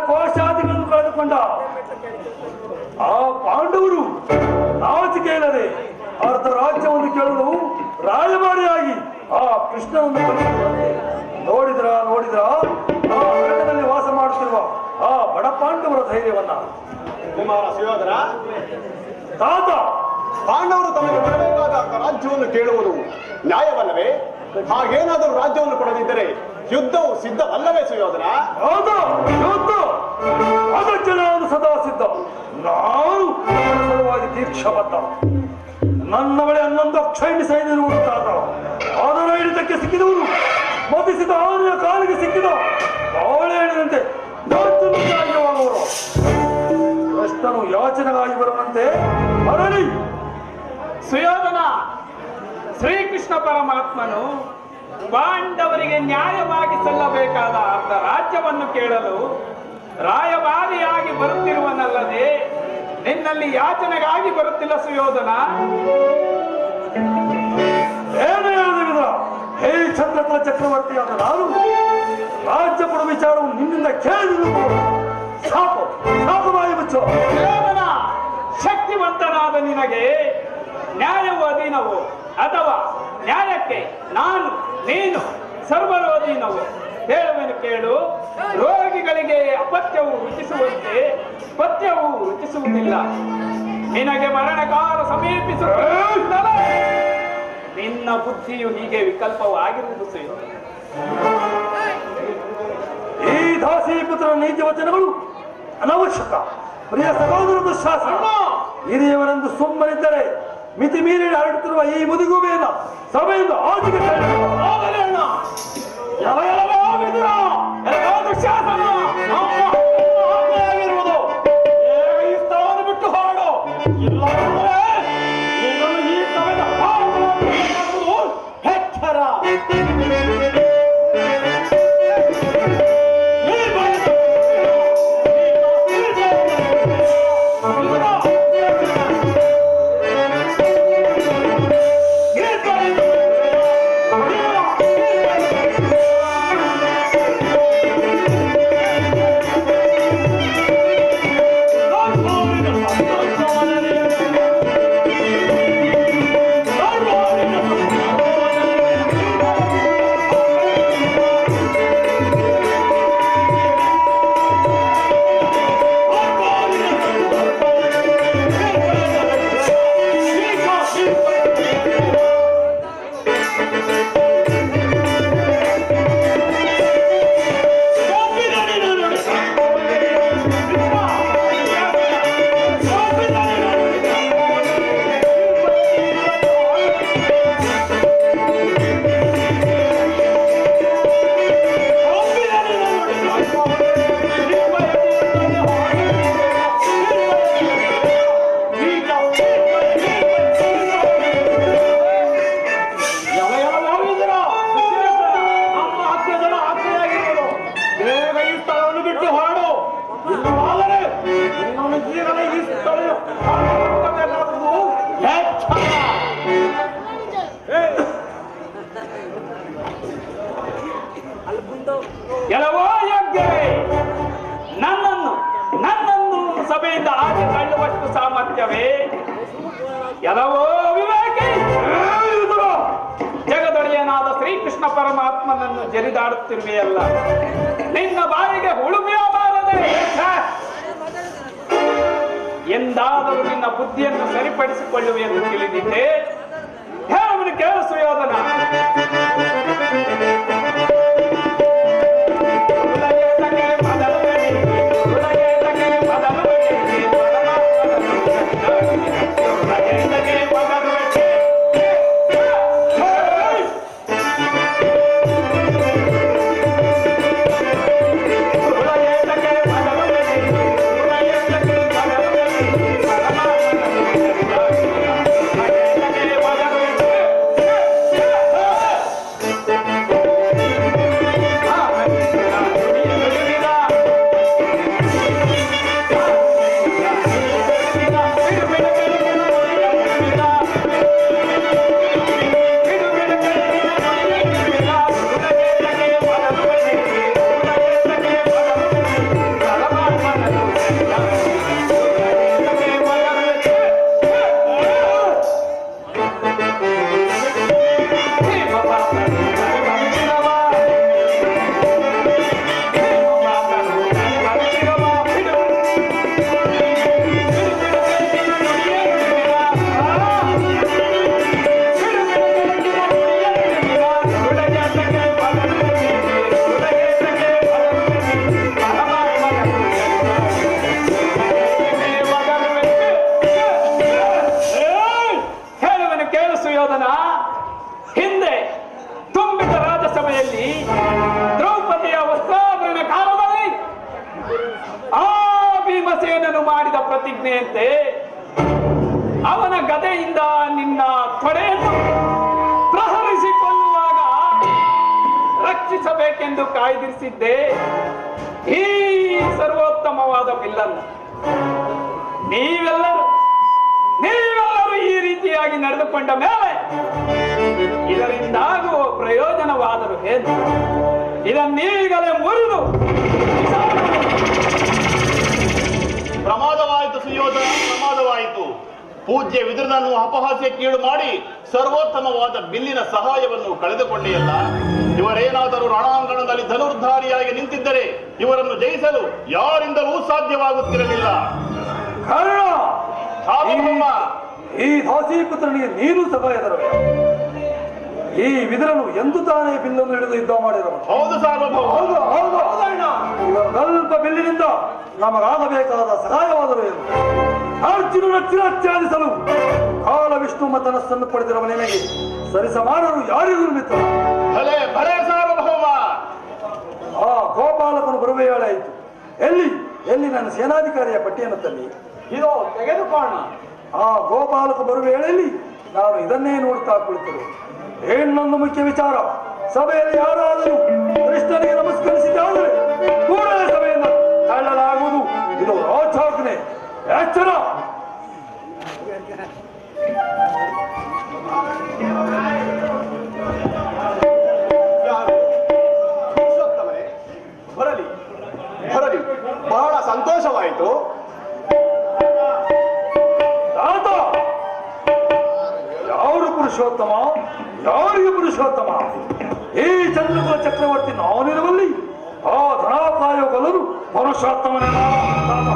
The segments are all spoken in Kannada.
ಕೋಶಾದಿಗಳನ್ನು ಕಳೆದುಕೊಂಡ ಆ ಪಾಂಡವರು ನಾಚಿಕೆ ಇಲ್ಲದೆ ಅರ್ಧ ರಾಜ್ಯವನ್ನು ಕೇಳಲು ರಾಯಭಾರಿಯಾಗಿ ಆ ಕೃಷ್ಣನನ್ನು ಕಲಿಸುವಂತೆ ನೋಡಿದ್ರ ಆ ನಗರದಲ್ಲಿ ವಾಸ ಮಾಡುತ್ತಿರುವ ಆ ಬಡ ಪಾಂಡವರ ಧೈರ್ಯವನ್ನ. ಕುಮಾರ ಸುಯೋಧನ, ತಾತ, ಪಾಂಡವರು ತಮಗೆ ಬರಬೇಕಾದ ರಾಜ್ಯವನ್ನು ಕೇಳುವುದು ನ್ಯಾಯವಲ್ಲವೇ? ಹಾಗೇನಾದರೂ ರಾಜ್ಯವನ್ನು ಕೊಡದಿದ್ದರೆ ಯುದ್ಧವು ಸಿದ್ಧವಲ್ಲವೇ ಸುಯೋಧನ? ಹೌದು, ಯುದ್ಧ ಅದಕ್ಕೆ ನಾನು ಸದಾ ಸಿದ್ಧ. ನಾನು ಸಲುವಾಗಿ ದೀಕ್ಷಾಬದ್ಧ. ನನ್ನ ಬಳಿ 11 ಅಕ್ಷೈಣಿ ಸೈನ್ಯರು ತಾತ. ಅದರ ಹಿಡಿತಕ್ಕೆ ಸಿಕ್ಕಿದವರು ಮತಿಸಿದ ಆನೆಯ ಕಾಲಿಗೆ ಸಿಕ್ಕಿದ ಬಾಳೆ ಹೇಳಿದಂತೆ ಯಾಚನೆಗಾಗಿರುವವರು. ಕೃಷ್ಣನು ಯಾಚನೆಗಾಗಿ ಬರುವಂತೆ ಮರಳಿ. ಸುಯೋಧನ, ಶ್ರೀಕೃಷ್ಣ ಪರಮಾತ್ಮನು ಪಾಂಡವರಿಗೆ ನ್ಯಾಯವಾಗಿ ಸಲ್ಲಬೇಕಾದ ಅರ್ಧ ರಾಜ್ಯವನ್ನು ಕೇಳಲು ರಾಯಭಾರಿಯಾಗಿ ಬರುತ್ತಿರುವನಲ್ಲದೆ ನಿನ್ನಲ್ಲಿ ಯಾಚನೆಗಾಗಿ ಬರುತ್ತಿಲ್ಲ ಸುಯೋಧನ. ಏನು ಹೇಳಿದ ಹೇ ಚಂದ್ರಕಲ ಚಕ್ರವರ್ತಿಯಾದ ನಾನು ರಾಜ್ಯ ಕೊಡುವ ವಿಚಾರವು ನಿನ್ನಿಂದ ಕೇಳಿದ ಸಾಪವಾಗಿ ಮುಚ್ಚು. ಸುಯೋಧನ, ಶಕ್ತಿವಂತನಾದ ನಿನಗೆ ನ್ಯಾಯವು ಅಧೀನವು ಅಥವಾ ನ್ಯಾಯಕ್ಕೆ ನಾನು ನೀನು ಸರ್ವರು ಅಧೀನವು? ಹೇಳುವೆನು ಕೇಳು. ರೋಗಿಗಳಿಗೆ ಅಪತ್ಯವು ರುಚಿಸುವಂತೆ ಪಥ್ಯವು ರುಚಿಸುವುದಿಲ್ಲ. ನಿನಗೆ ಮರಣಕಾಲ ಸಮೀಪಿಸುತ್ತಲೇ ನಿನ್ನ ಬುದ್ಧಿಯು ಹೀಗೆ ವಿಕಲ್ಪವಾಗಿರುವುದು ಸುಯೋಧನ. ಈ ದಾಸಿ ಪುತ್ರ ನೀತಿ ವಚನಗಳು ಅನವಶ್ಯಕ. ಪ್ರಿಯ ಸಹೋದರ ದುಶ್ಯಾಸನ, ಹಿರಿಯವರೆಂದು ಸುಮ್ಮನಿದ್ದರೆ ಮಿತಿ ಮೀರಿ ಹರಡುತ್ತಿರುವ ಈ ಮುದಿಗುಬೇನ ಸಭೆಯಿಂದ ಆಚೆಗೆ ಆಗಿರುವುದು ಈ ಸ್ಥಳವನ್ನು ಬಿಟ್ಟು ಹೊರಡು. ಇಲ್ಲ ಈ ಸಭೆದ ಎಚ್ಚರ. ಕೆಲವೋ ಯೋಗ್ಯವೇ, ನನ್ನನ್ನು ಸಭೆಯಿಂದ ಆಚೆ ತಳ್ಳುವಷ್ಟು ಸಾಮರ್ಥ್ಯವೇ? ಕೆಲವೋ ವಿವೇಕಿ, ಜಗದೊಡೆಯನಾದ ಶ್ರೀಕೃಷ್ಣ ಪರಮಾತ್ಮನನ್ನು ಜರಿದಾಡುತ್ತಿರುವೆಯಲ್ಲ, ನಿನ್ನ ಬಾಯಿಗೆ ಹುಳುಮೆಯಬಾರದೆ? ಎಂದಾದರೂ ನಿನ್ನ ಬುದ್ಧಿಯನ್ನು ಸರಿಪಡಿಸಿಕೊಳ್ಳುವೆ ಎಂದು ತಿಳಿದಿದ್ದೆ. ಹೇಳುವುದು ಕೇಳು ಸುಯೋಧನ. ಸುಯೋಧನ, ಹಿಂದೆ ತುಂಬಿದ ರಾಜಸಭೆಯಲ್ಲಿ ದ್ರೌಪದಿಯ ವಸ್ತ್ರಾಭರಣ ಕಾಲದಲ್ಲಿ ಆ ಭೀಮಸೇನನು ಮಾಡಿದ ಪ್ರತಿಜ್ಞೆಯಂತೆ ಅವನ ಗದೆಯಿಂದ ನಿನ್ನ ತೊಡೆಯನ್ನು ಪ್ರಹರಿಸಿಕೊಳ್ಳುವಾಗ ರಕ್ಷಿಸಬೇಕೆಂದು ಕಾಯ್ದಿರಿಸಿದ್ದೆ ಈ ಸರ್ವೋತ್ತಮವಾದ ಬಿಲ್ಲನ್ನು. ನೀವೆಲ್ಲರೂ ಈ ರೀತಿಯಾಗಿ ನಡೆದುಕೊಂಡ ಮೇಲೆ ಇದರಿಂದಾಗುವ ಪ್ರಯೋಜನವಾದರೂ ಏನು? ಇದನ್ನೀಗಲೇ ಮುರಿದು ಪ್ರಮಾದವಾಯಿತು ಸುಯೋಧನ, ಪ್ರಮಾದವಾಯಿತು. ಪೂಜ್ಯ ವಿದುರನನ್ನು ಅಪಹಾಸ್ಯ ಕೀಳು ಮಾಡಿ ಸರ್ವೋತ್ತಮವಾದ ಬಿಲ್ಲಿನ ಸಹಾಯವನ್ನು ಕಳೆದುಕೊಂಡೆಯಲ್ಲ. ಇವರೇನಾದರೂ ರಣಾಂಗಣದಲ್ಲಿ ಧನುರ್ಧಾರಿಯಾಗಿ ನಿಂತಿದ್ದರೆ ಇವರನ್ನು ಜಯಿಸಲು ಯಾರಿಂದಲೂ ಸಾಧ್ಯವಾಗುತ್ತಿರಲಿಲ್ಲ. ಕಾರಣ ಸಾರ್ವಭೌಮ, ಈ ದಾಸೀಪುತ್ರನಿಗೆ ನೀನು ಸಹಾಯದರವೇ? ಈ ವಿದುರನು ಎಂದು ತಾನೇ ಬಿಲ್ಲನ್ನು ಹಿಡಿದು ಯುದ್ಧ ಮಾಡಿದವನು? ಹೌದು ಸಾರ್ವಭೌಮ. ಹೌದು ಹೌದು ಸ್ವಲ್ಪ ಬಿಲ್ಲಿನಿಂದ ನಮಗಾಗಬೇಕಾದ ಸಹಾಯವಾದರೂ ಏನು? ಅರ್ಜುನನ ಚಿರಾಚ್ಛಾದಿಸಲು ಕಾಲ ವಿಷ್ಣು ಮತನಸ್ಸನ್ನು ಪಡೆದಿರುವ ನಿನಗೆ ಸರಿಸಮಾನರು ಯಾರಿಗೂ ಮಿತ್ರ? ಭಲೆ ಭಲೆ ಸಾರ್ವಭೌಮ. ಆ ಗೋಪಾಲಕನು ಬರುವೆಯಾಳಾಯಿತು. ಎಲ್ಲಿ ನನ್ನ ಸೇನಾಧಿಕಾರಿಯ ಪಟ್ಟಿಯನ್ನು ತಲ್ಲಿ ಇದೋ ತೆಗೆದುಕೋಣ. ಆ ಗೋಪಾಲಕ ಬರುವ ವೇಳೆಯಲ್ಲಿ ನಾನು ಇದನ್ನೇ ನೋಡ್ತಾ ಕುಳಿತರು. ಇನ್ನೊಂದು ಮುಖ್ಯ ವಿಚಾರ, ಸಭೆಯಲ್ಲಿ ಯಾರಾದರೂ ಕೃಷ್ಣನಿಗೆ ನಮಸ್ಕರಿಸಿದ್ದಾದರೆ ಕೂಡಲೇ ಸಭೆಯನ್ನು ತಳ್ಳಲಾಗುವುದು. ಇದು ರಾಜಾಜ್ಞೆ, ಎಚ್ಚರ. ಪುರುಷೋತ್ತಮನೇ, ಬರಲಿ ಬರಲಿ, ಬಹಳ ಸಂತೋಷವಾಯಿತು. ತಾತ, ಯಾರು ಪುರುಷೋತ್ತಮ? ಯಾರಿಗೆ ಪುರುಷೋತ್ತಮ? ಈ ಚಂದ್ರಕುಲ ಚಕ್ರವರ್ತಿ ನಾನಿರುವಲ್ಲಿ ಆ ಧನಾಕಾಯೋಗಲರು ಪುರುಷೋತ್ತಮನೇ ತಾತ.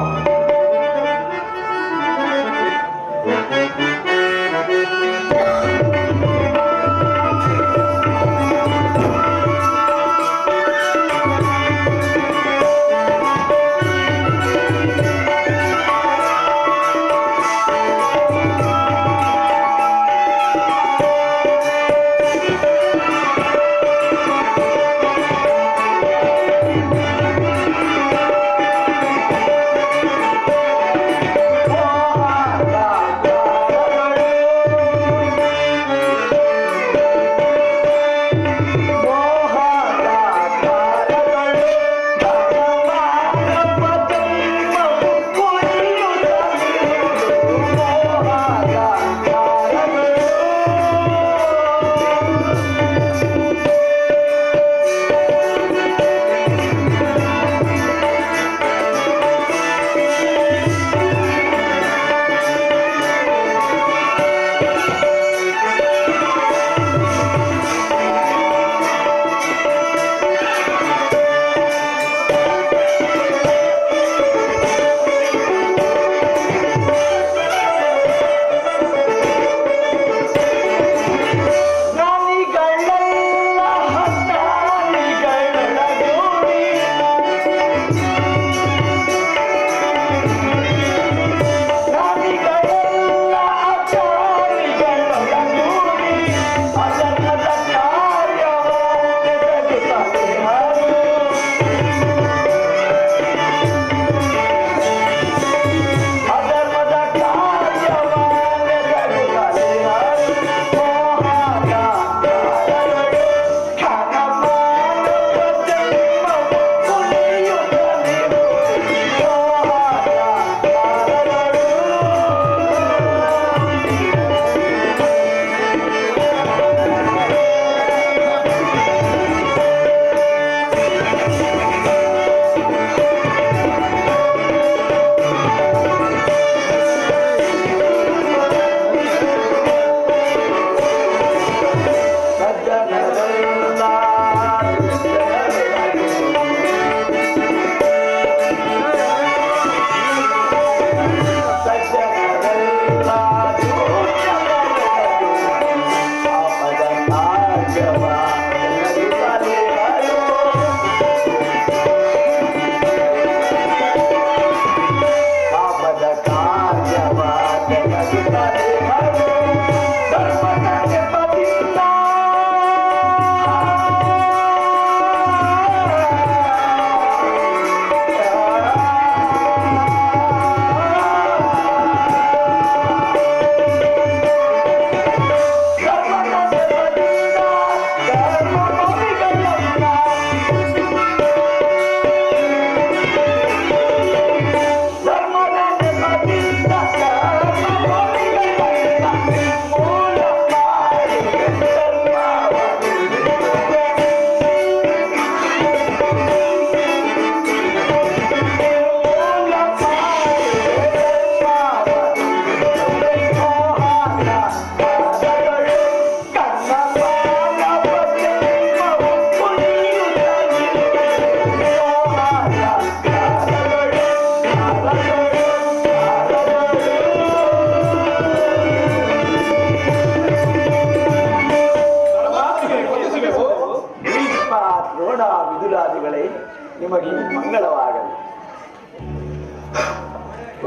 ನಿಮಗೆ ಮಂಗಳವಾಗಲಿ.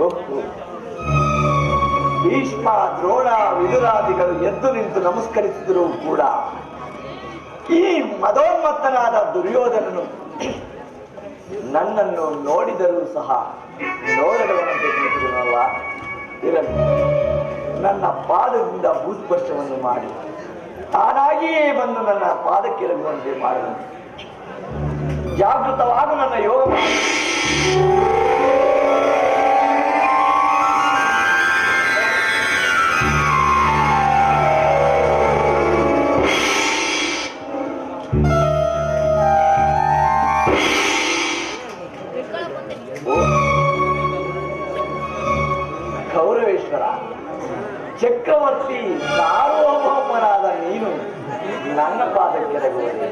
ಓಹೋ, ಭೀಷ್ಮ, ದ್ರೋಣ, ವಿದುರಾದಿಗಳು ಎದ್ದು ನಿಂತು ನಮಸ್ಕರಿಸಿದರೂ ಕೂಡ ಈ ಮದೋನ್ಮತ್ತನಾದ ದುರ್ಯೋಧನನು ನನ್ನನ್ನು ನೋಡಿದರೂ ಸಹ ನೋಡದವನಂತೆ ನಿಂತಿರುವಲ್ಲ. ಇರಲಿ, ನನ್ನ ಪಾದದಿಂದ ಭೂಸ್ಪರ್ಶವನ್ನು ಮಾಡಿ ತಾನಾಗಿಯೇ ಬಂದು ನನ್ನ ಪಾದಕ್ಕಿರಗುವಂತೆ ಮಾಡುವಂತೆ ಜಾಗೃತವಾದ ನನ್ನ ಯೋಗ ಮಾಡಿ. ಗೌರವೇಶ್ವರ, ಚಕ್ರವರ್ತಿ ಸಾರ್ವಭೌಮನಾದ ನೀನು ನನ್ನ ಪಾದಕ್ಕೆರಗುವುದು,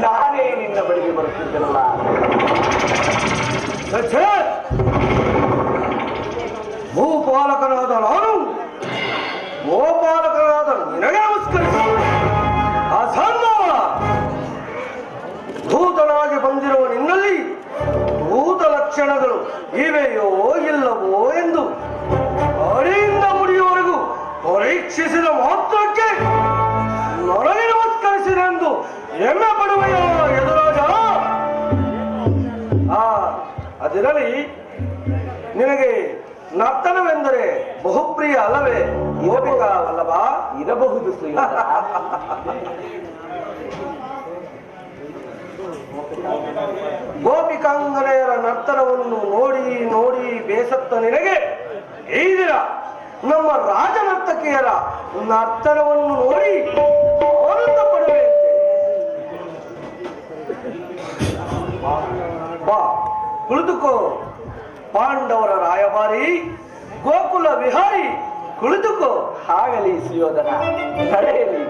ನಾನೇ ನಿನ್ನ ಬಳಿಗೆ ಬರುತ್ತಿದ್ದಲ್ಲ. ಭೂಪಾಲಕನಾದ ನಾನು ಗೋಪಾಲಕನಾದ ನಿನಗೆ ನಮಸ್ಕರಿಸ. ಅಸಂಭವ. ದೂತನಾಗಿ ಬಂದಿರುವ ನಿನ್ನಲ್ಲಿ ಭೂತ ಲಕ್ಷಣಗಳು ಇವೆಯೋ ಇಲ್ಲವೋ ಎಂದು ಅಡಿಯಿಂದ ಮುಡಿಯುವವರೆಗೂ ಪರೀಕ್ಷಿಸಿದ ಮಾತ್ರಕ್ಕೆ ನನಗೆ ನಮಸ್ಕರಿಸಿದೆಂದು ಹೆಮ್ಮೆ ಪಡುವೆಯ ಎದುರಾಗ. ಅದಿರಲಿ, ನಿನಗೆ ನರ್ತನವೆಂದರೆ ಬಹುಪ್ರಿಯ ಅಲ್ಲವೇ? ಗೋಪಿಕಾ ವಲ್ಲಭ ಇರಬಹುದು ಶ್ರೀಮಂತ. ಗೋಪಿಕಾಂಗನೆಯರ ನರ್ತನವನ್ನು ನೋಡಿ ನೋಡಿ ಬೇಸತ್ತ ನಿನಗೆ ಈ ದಿನ ನಮ್ಮ ರಾಜ ನರ್ತಕಿಯರ ನರ್ತನವನ್ನು ನೋಡಿ ಆನಂದ ಪಡುವೆಯಂತೆ. ಬಾ, ಕುಳಿತುಕೋ. ಪಾಂಡವರ ರಾಯಭಾರಿ ಗೋಕುಲ ವಿಹಾರಿ, ಕುಳಿತುಕೋ. ಆಗಲಿ ಸುಯೋಧನ, ನಡೆಯಲಿ.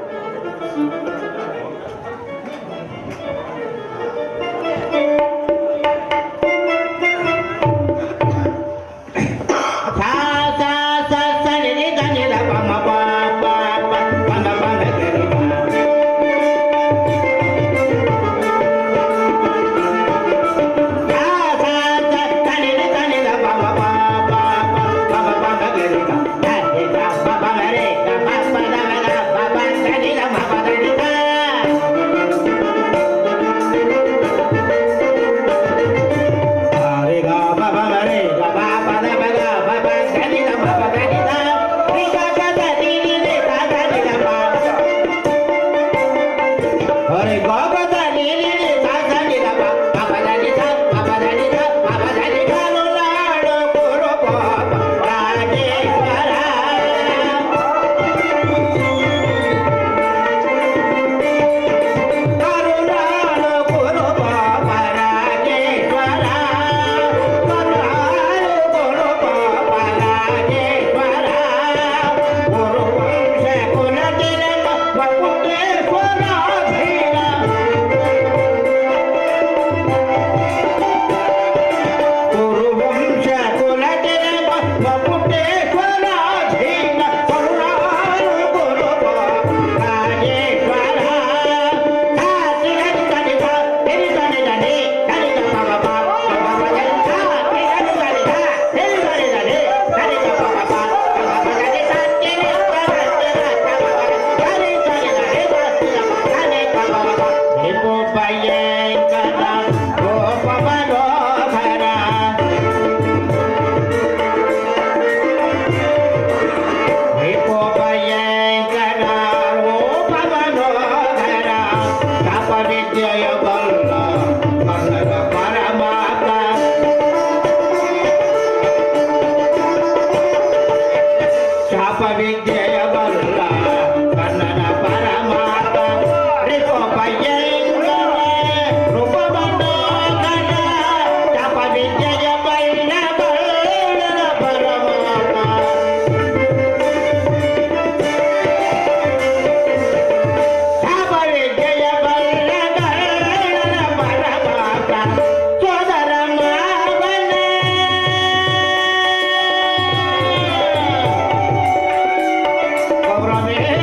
Abraham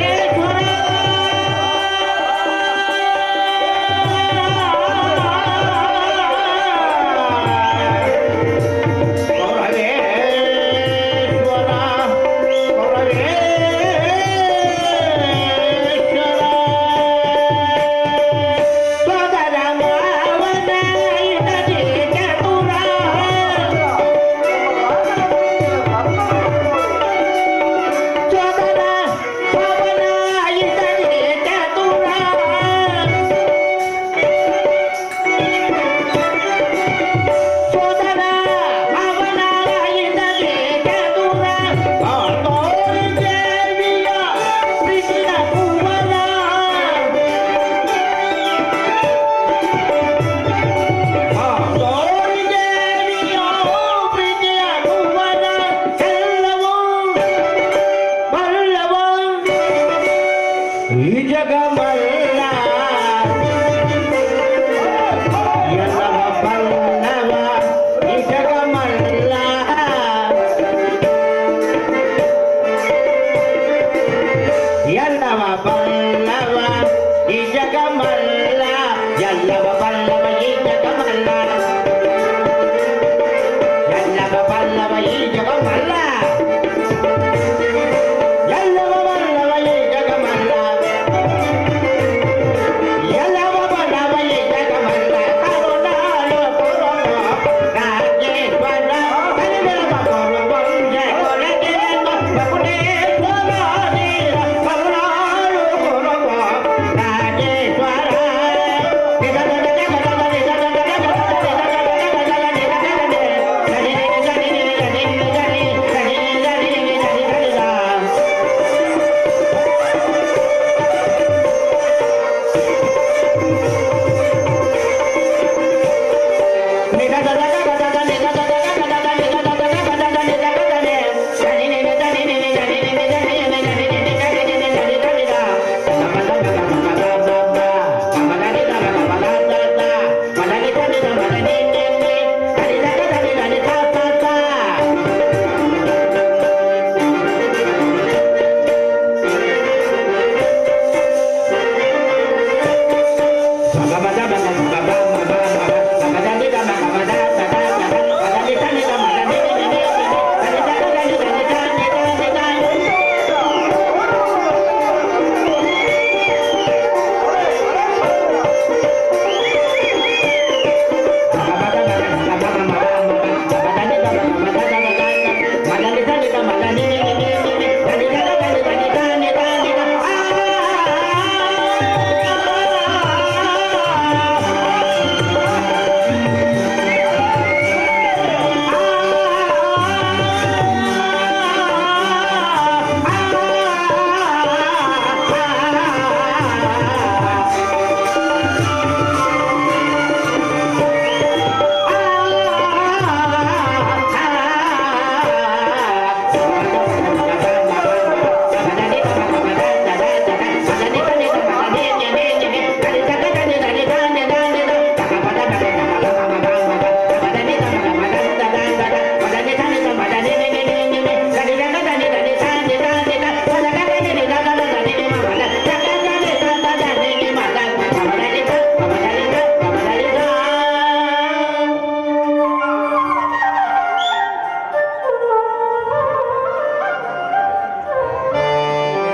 ಈ ಜಗಮಲ್ಲ ಎಲ್ಲವ ಬಲ್ಲವ ಈ ಜಗಮಲ್ಲ ಎಲ್ಲವ ಬಲ್ಲವ ಈ ಜಗಮಲ್ಲ ಎಲ್ಲವ ಬಲ್ಲವ ಈ ಜಗಮಲ್ಲ ಎಲ್ಲವ ಬಲ್ಲವ ಈ ಜಗಮಲ್ಲ ಎಲ್ಲವ ಬಲ್ಲವ ಈ ಜಗಮಲ್ಲ ಎಲ್ಲವ ಬಲ್ಲವ ಈ ಜಗಮಲ್ಲ ಕರುಣಾಳು ಕೊರಳು ರಾಜೇಶ್ವರ ಕಲಿದವ ಕೊರವಂಶ ಕೊರಗೆ ಬಕುಟೇಶ್ವರ ಕರುಣಾಳು ಕೊರವ ರಾಜೇಶ್ವರ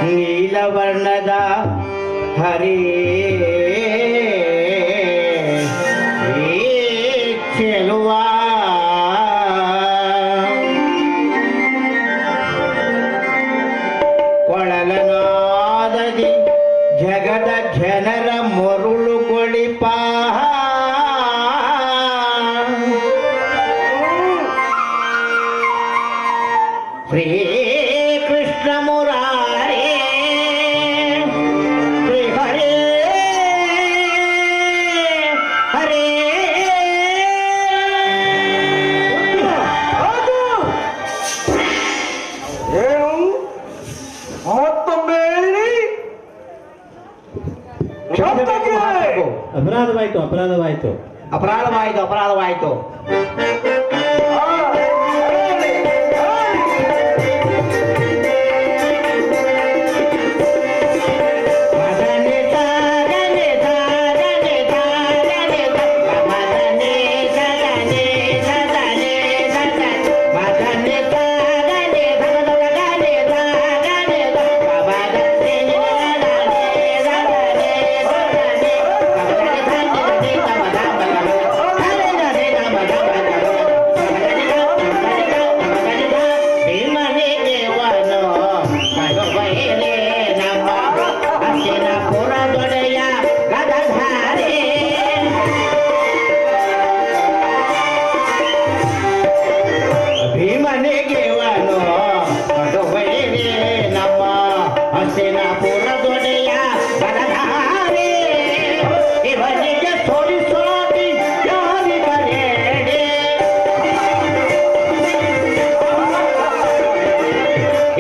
ನೀಲವರ್ಣದ ಹರಿ ಚೆಲುವ ಕೊಳಲನಾದದಿ ಜಗದ ಜನರ ಮರುಳು ಕೊಳಿಪ ಶ್ರೀ ಕೃಷ್ಣ ಮುರಾರೇ ಶ್ರೀ ಹರೇ ಹರೇ ಏನು ಮತ್ತೊಮ್ಮೆ ಹೇಳಿರಿ? ಅಪರಾಧವಾಯ್ತು ಅಪರಾಧವಾಯ್ತು ಅಪರಾಧವಾಯ್ತು ಅಪರಾಧವಾಯ್ತು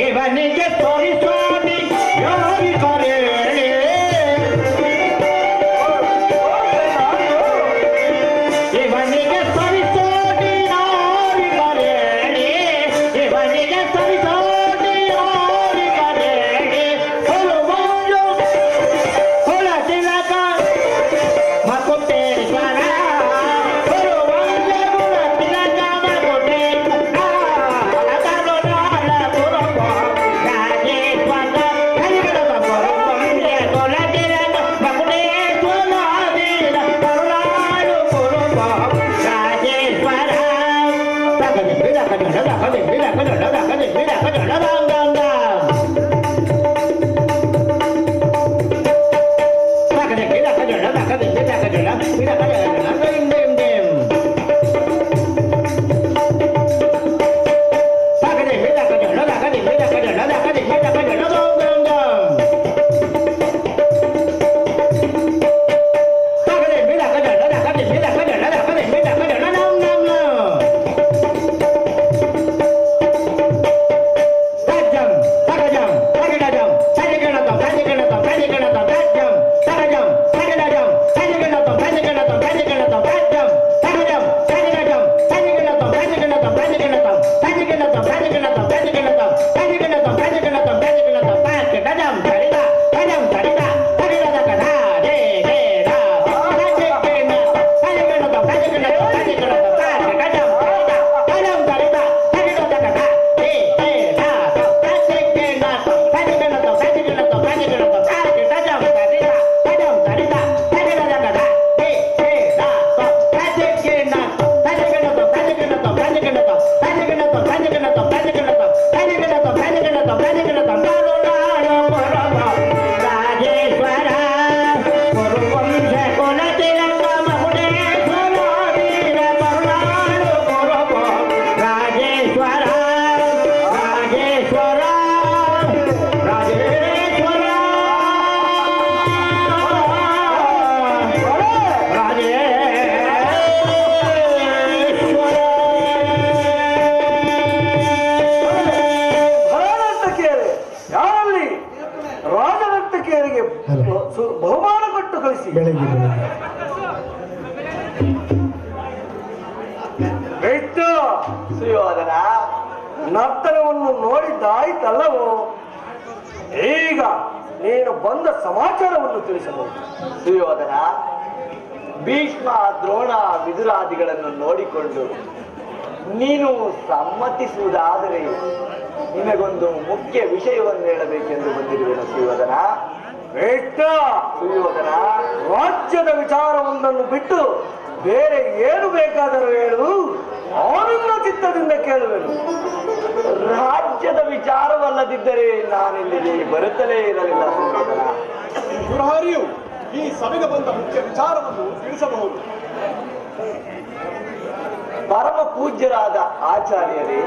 ಇವನಿಗೆ ತೋರಿಸೋಡಿ ಯಾರಿ ಕರೆಯಲಿ ಬಹುಮಾನ ಕೊಟ್ಟು ಕಳಿಸಿ. ಬೆಟ್ಟು ಸುಯೋಧನ, ನರ್ತನವನ್ನು ನೋಡಿದ್ದಾಯ್ತಲ್ಲವೋ, ಈಗ ನೀನು ಬಂದ ಸಮಾಚಾರವನ್ನು ತಿಳಿಸಬಹುದು. ಸುಯೋಧನ, ಭೀಷ್ಮ ದ್ರೋಣ ವಿದುರಾದಿಗಳನ್ನು ನೋಡಿಕೊಂಡು ನೀನು ಸಮ್ಮತಿಸುವುದಾದರೆ ನಿನಗೊಂದು ಮುಖ್ಯ ವಿಷಯವನ್ನು ಹೇಳಬೇಕೆಂದು ಬಂದಿರುವೆನು ಸುಯೋಧನ. ಬೆಟ್ಟ ಸುಯೋಧನ, ರಾಜ್ಯದ ವಿಚಾರವೊಂದನ್ನು ಬಿಟ್ಟು ಬೇರೆ ಏನು ಬೇಕಾದರೂ ಹೇಳು, ಆನಂದ ಚಿತ್ತದಿಂದ ಕೇಳುವೆನು. ರಾಜ್ಯದ ವಿಚಾರವಲ್ಲದಿದ್ದರೆ ನಾನಿಲ್ಲಿಗೆ ಬರುತ್ತಲೇ ಇರಲಿಲ್ಲ ಸುಯೋಧನ. ಮುರಾರಿಯು ಈ ಸಭೆಗೆ ಬಂದ ಮುಖ್ಯ ವಿಚಾರವನ್ನು ತಿಳಿಸಬಹುದು. ಪರಮ ಪೂಜ್ಯರಾದ ಆಚಾರ್ಯರೇ,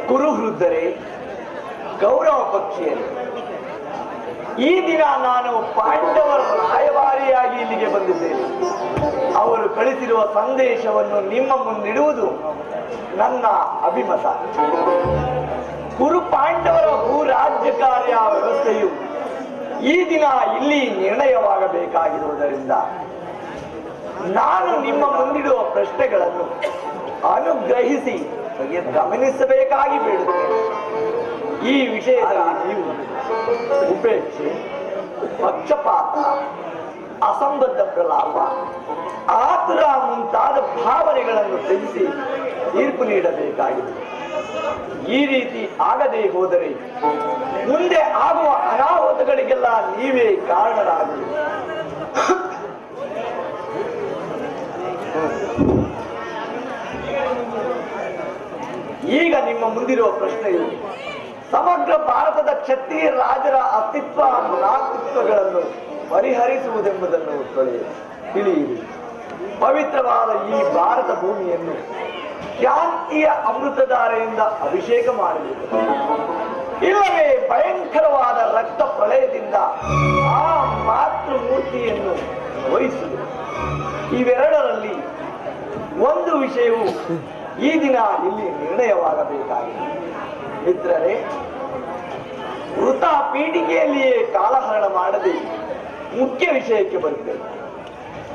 ಕುರುವೃದ್ಧರೇ, ಗೌರವ ಪಕ್ಷಿಯರೇ, ಈ ದಿನ ನಾನು ಪಾಂಡವರ ರಾಯಭಾರಿಯಾಗಿ ಇಲ್ಲಿಗೆ ಬಂದಿದ್ದೇನೆ. ಅವರು ಕಳಿಸಿರುವ ಸಂದೇಶವನ್ನು ನಿಮ್ಮ ಮುಂದಿಡುವುದು ನನ್ನ ಅಭಿಮತ. ಕುರು ಪಾಂಡವರ ಭೂ ರಾಜ್ಯ ಕಾರ್ಯ ವ್ಯವಸ್ಥೆಯು ಈ ದಿನ ಇಲ್ಲಿ ನಿರ್ಣಯವಾಗಬೇಕಾಗಿರುವುದರಿಂದ ನಾನು ನಿಮ್ಮ ಮುಂದಿಡುವ ಪ್ರಶ್ನೆಗಳನ್ನು ಅನುಗ್ರಹಿಸಿ ಗಮನಿಸಬೇಕಾಗಿ ಬೇಡುತ್ತೇನೆ. ಈ ವಿಷಯದಲ್ಲಿ ನೀವು ಉಪೇಕ್ಷೆ, ಪಕ್ಷಪಾತ, ಅಸಂಬದ್ಧ ಪ್ರಲಾಪ, ಆತುರ ಮುಂತಾದ ಭಾವನೆಗಳನ್ನು ತ್ಯಜಿಸಿ ತೀರ್ಪು ನೀಡಬೇಕಾಗಿದೆ. ಈ ರೀತಿ ಆಗದೆ ಹೋದರೆ ಮುಂದೆ ಆಗುವ ಅನಾಹುತಗಳಿಗೆಲ್ಲ ನೀವೇ ಕಾರಣರಾಗಿ ಈಗ ನಿಮ್ಮ ಮುಂದಿರುವ ಪ್ರಶ್ನೆಯು ಸಮಗ್ರ ಭಾರತದ ಕ್ಷತ್ರಿಯ ರಾಜರ ಅಸ್ತಿತ್ವ ನಾಸ್ತಿತ್ವಗಳನ್ನು ಪರಿಹರಿಸುವುದೆಂಬುದನ್ನು ತಿಳಿಯಿರಿ. ಪವಿತ್ರವಾದ ಈ ಭಾರತ ಭೂಮಿಯನ್ನು ಶಾಂತಿಯ ಅಮೃತಧಾರೆಯಿಂದ ಅಭಿಷೇಕ ಮಾಡಬೇಕು, ಇಲ್ಲವೇ ಭಯಂಕರವಾದ ರಕ್ತ ಪ್ರಳಯದಿಂದ ಆ ಮಾತೃಮೂರ್ತಿಯನ್ನು ವಹಿಸುವುದು. ಇವೆರಡರಲ್ಲಿ ಒಂದು ವಿಷಯವು ಈ ದಿನ ಇಲ್ಲಿ ನಿರ್ಣಯವಾಗಬೇಕಾಗಿದೆ. ಮಿತ್ರರೇ, ವೃತ ಪೀಠಿಕೆಯಲ್ಲಿಯೇ ಕಾಲಹರಣ ಮಾಡದೆ ಮುಖ್ಯ ವಿಷಯಕ್ಕೆ ಬರುತ್ತೇವೆ.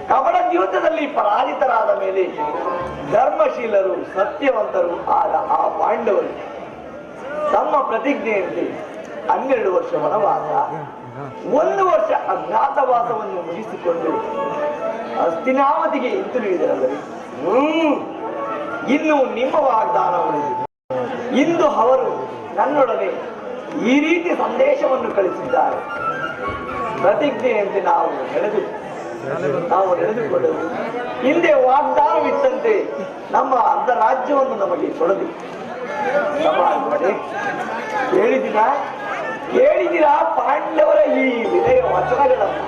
ಕಪಟ ಯುದ್ಧದಲ್ಲಿ ಪರಾಜಿತರಾದ ಮೇಲೆ ಧರ್ಮಶೀಲರು, ಸತ್ಯವಂತರು ಆದ ಆ ಪಾಂಡವರು ತಮ್ಮ ಪ್ರತಿಜ್ಞೆಯಂತೆ 12 ವರ್ಷ ವನವಾಸ, 1 ವರ್ಷ ಅಜ್ಞಾತವಾಸವನ್ನು ಮುಗಿಸಿಕೊಂಡು ಹಸ್ತಿನಾವತಿಗೆ ಹಿಂತಿರುಗಿದರಲ್ಲದೆ ಇನ್ನು ನಿಮ್ಮ ವಾಗ್ದಾನ ಉಳಿದಿದೆ. ಇಂದು ಅವರು ನನ್ನೊಡನೆ ಈ ರೀತಿ ಸಂದೇಶವನ್ನು ಕಳಿಸಿದ್ದಾರೆ. ಪ್ರತಿಜ್ಞೆಯಂತೆ ನಾವು ನಡೆದುಕೊಳ್ಳುವುದು. ಹಿಂದೆ ವಾಗ್ದಾನವಿತ್ತಂತೆ ನಮ್ಮ ಅರ್ಧ ರಾಜ್ಯವನ್ನು ನಮಗೆ ಕೊಡಲಿ. ಕೇಳಿದಿರಾ ಪಾಂಡವರ ಈ ವಿನಯ ವಚನಗಳನ್ನು?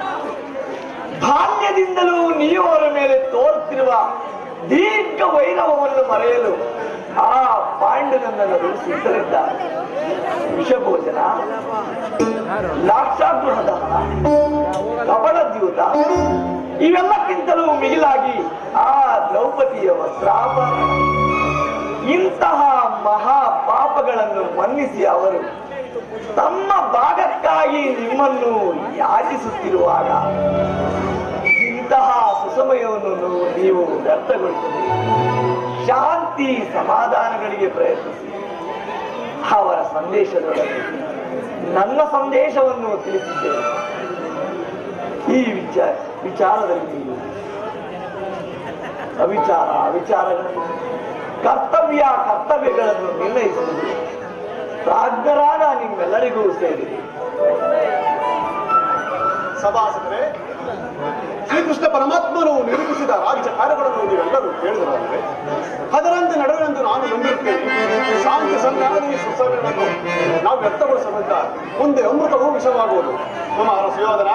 ಬಾಲ್ಯದಿಂದಲೂ ನೀವು ಅವರ ಮೇಲೆ ತೋರುತ್ತಿರುವ ದೀರ್ಘ ವೈರವವನ್ನು ಮರೆಯಲು ಆ ಪಾಂಡುನನ್ನು ಸಿದ್ಧರಿದ್ದಾರೆ. ವಿಷಭೋಜನ, ಲಾಕ್ಷಾಗೃಹ ದಹನ, ಕಪಟ ದ್ಯೂತ, ಇವೆಲ್ಲಕ್ಕಿಂತಲೂ ಮಿಗಿಲಾಗಿ ಆ ದ್ರೌಪದಿಯ ವಸ್ತ್ರಾಪಹರಣ, ಇಂತಹ ಮಹಾ ಪಾಪಗಳನ್ನು ಮನ್ನಿಸಿ ಅವರು ತಮ್ಮ ಭಾಗಕ್ಕಾಗಿ ನಿಮ್ಮನ್ನು ಯಾಚಿಸುತ್ತಿರುವಾಗ ಇಂತಹ ಸುಸಮಯವನ್ನು ನೀವು ವ್ಯರ್ಥಗೊಳಿಸದೆ ಶಾಂತಿ ಸಮಾಧಾನಗಳಿಗೆ ಪ್ರಯತ್ನಿಸಿ ಅವರ ಸಂದೇಶದೊಳಗೆ ನನ್ನ ಸಂದೇಶವನ್ನು ತಿಳಿಸಿದ್ದೇನೆ. ಈ ವಿಚಾರದಲ್ಲಿ ನೀವು ಅವಿಚಾರಗಳನ್ನು, ಕರ್ತವ್ಯಗಳನ್ನು ನಿರ್ಣಯಿಸುವುದು ಪ್ರಾಜ್ಞರಾದ ನಿಮ್ಮೆಲ್ಲರಿಗೂ ಸೇರಿದೆ. ಸಭಾಸಕರೇ, ಶ್ರೀಕೃಷ್ಣ ಪರಮಾತ್ಮನು ನಿರೂಪಿಸಿದ ರಾಜ್ಯ ಕಾರ್ಯಗಳನ್ನು ನೀವೆಲ್ಲರೂ ಕೇಳಿದರಾದರೆ ಅದರಂತೆ ನಡೆವೆಂದು ನಾನು ನಂಬಿರುತ್ತೇನೆ. ಶಾಂತಿ ಸಂಧಾನ ಸುಸರಣೆಯನ್ನು ನಾವು ವ್ಯಕ್ತಗೊಳಿಸಬೇಕ. ಮುಂದೆ ಅಮೃತವೂ ವಿಷವಾಗುವುದು. ನಮ್ಮ ಸುಯೋಧನ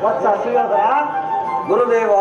ವತ್ಸ ಸುಯೋಧನ, ಗುರುದೇವ,